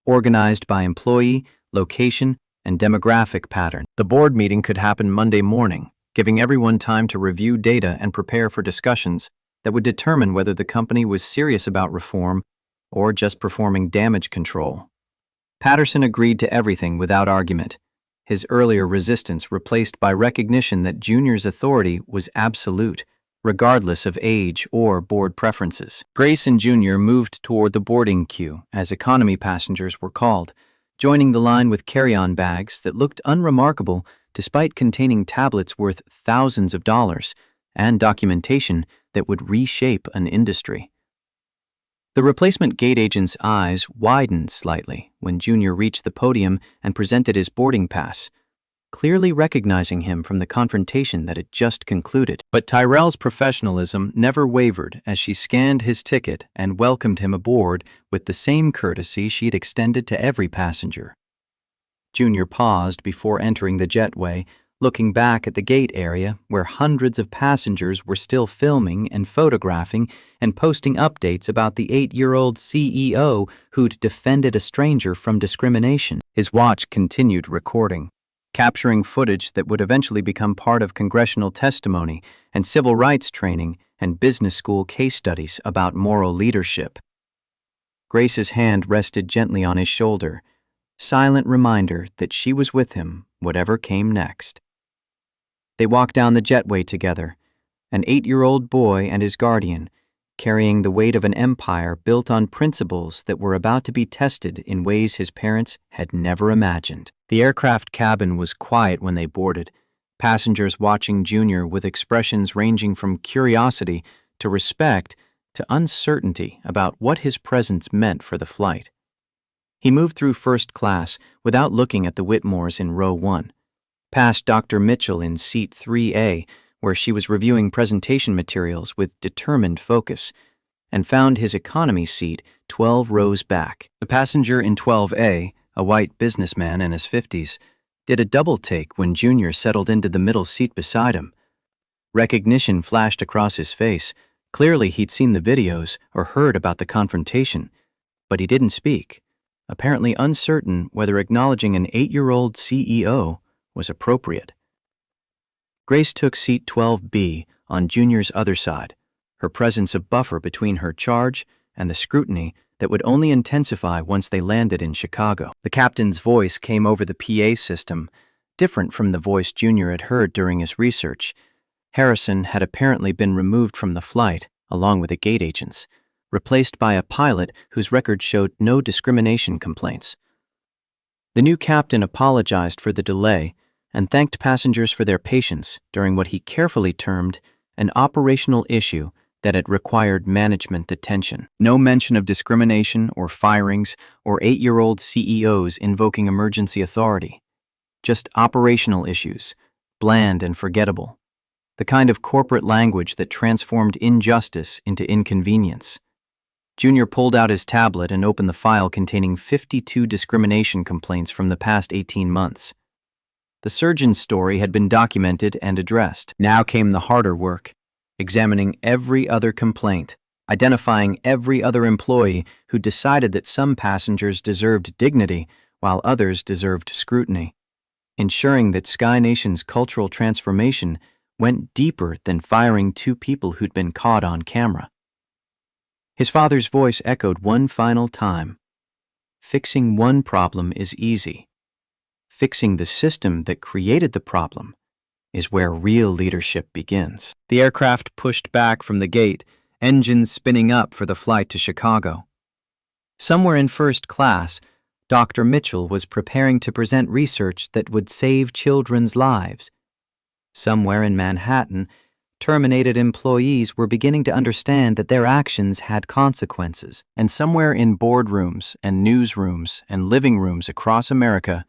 organized by employee, location, and demographic pattern. The board meeting could happen Monday morning, giving everyone time to review data and prepare for discussions that would determine whether the company was serious about reform or just performing damage control. Patterson agreed to everything without argument, his earlier resistance replaced by recognition that Junior's authority was absolute, regardless of age or board preferences. Grace and Junior moved toward the boarding queue as economy passengers were called, joining the line with carry-on bags that looked unremarkable despite containing tablets worth thousands of dollars and documentation that would reshape an industry. The replacement gate agent's eyes widened slightly when Junior reached the podium and presented his boarding pass, clearly recognizing him from the confrontation that had just concluded. But Tyrell's professionalism never wavered as she scanned his ticket and welcomed him aboard with the same courtesy she'd extended to every passenger. Junior paused before entering the jetway, looking back at the gate area where hundreds of passengers were still filming and photographing and posting updates about the 8-year-old CEO who'd defended a stranger from discrimination. His watch continued recording, capturing footage that would eventually become part of congressional testimony and civil rights training and business school case studies about moral leadership. Grace's hand rested gently on his shoulder, silent reminder that she was with him, whatever came next. They walked down the jetway together, an 8-year-old boy and his guardian, carrying the weight of an empire built on principles that were about to be tested in ways his parents had never imagined. The aircraft cabin was quiet when they boarded, passengers watching Junior with expressions ranging from curiosity to respect to uncertainty about what his presence meant for the flight. He moved through first class without looking at the Whitmores in row 1, past Dr. Mitchell in seat 3A, where she was reviewing presentation materials with determined focus, and found his economy seat 12 rows back. The passenger in 12A, a white businessman in his 50s, did a double take when Junior settled into the middle seat beside him. Recognition flashed across his face. Clearly he'd seen the videos or heard about the confrontation, but he didn't speak, apparently uncertain whether acknowledging an 8-year-old CEO was appropriate. Grace took seat 12B on Junior's other side, her presence a buffer between her charge and the scrutiny that would only intensify once they landed in Chicago. The captain's voice came over the PA system, different from the voice Junior had heard during his research. Harrison had apparently been removed from the flight, along with the gate agents, replaced by a pilot whose record showed no discrimination complaints. The new captain apologized for the delay and thanked passengers for their patience during what he carefully termed an operational issue that had required management attention. No mention of discrimination or firings or 8-year-old CEOs invoking emergency authority. Just operational issues, bland and forgettable. The kind of corporate language that transformed injustice into inconvenience. Junior pulled out his tablet and opened the file containing 52 discrimination complaints from the past 18 months. The surgeon's story had been documented and addressed. Now came the harder work, examining every other complaint, identifying every other employee who decided that some passengers deserved dignity while others deserved scrutiny, ensuring that Sky Nation's cultural transformation went deeper than firing 2 people who'd been caught on camera. His father's voice echoed one final time. Fixing one problem is easy. Fixing the system that created the problem is where real leadership begins. The aircraft pushed back from the gate, engines spinning up for the flight to Chicago. Somewhere in first class, Dr. Mitchell was preparing to present research that would save children's lives. Somewhere in Manhattan, terminated employees were beginning to understand that their actions had consequences. And somewhere in boardrooms and newsrooms and living rooms across America,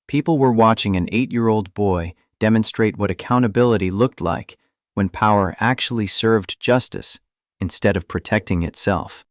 people were watching an 8-year-old boy demonstrate what accountability looked like when power actually served justice instead of protecting itself.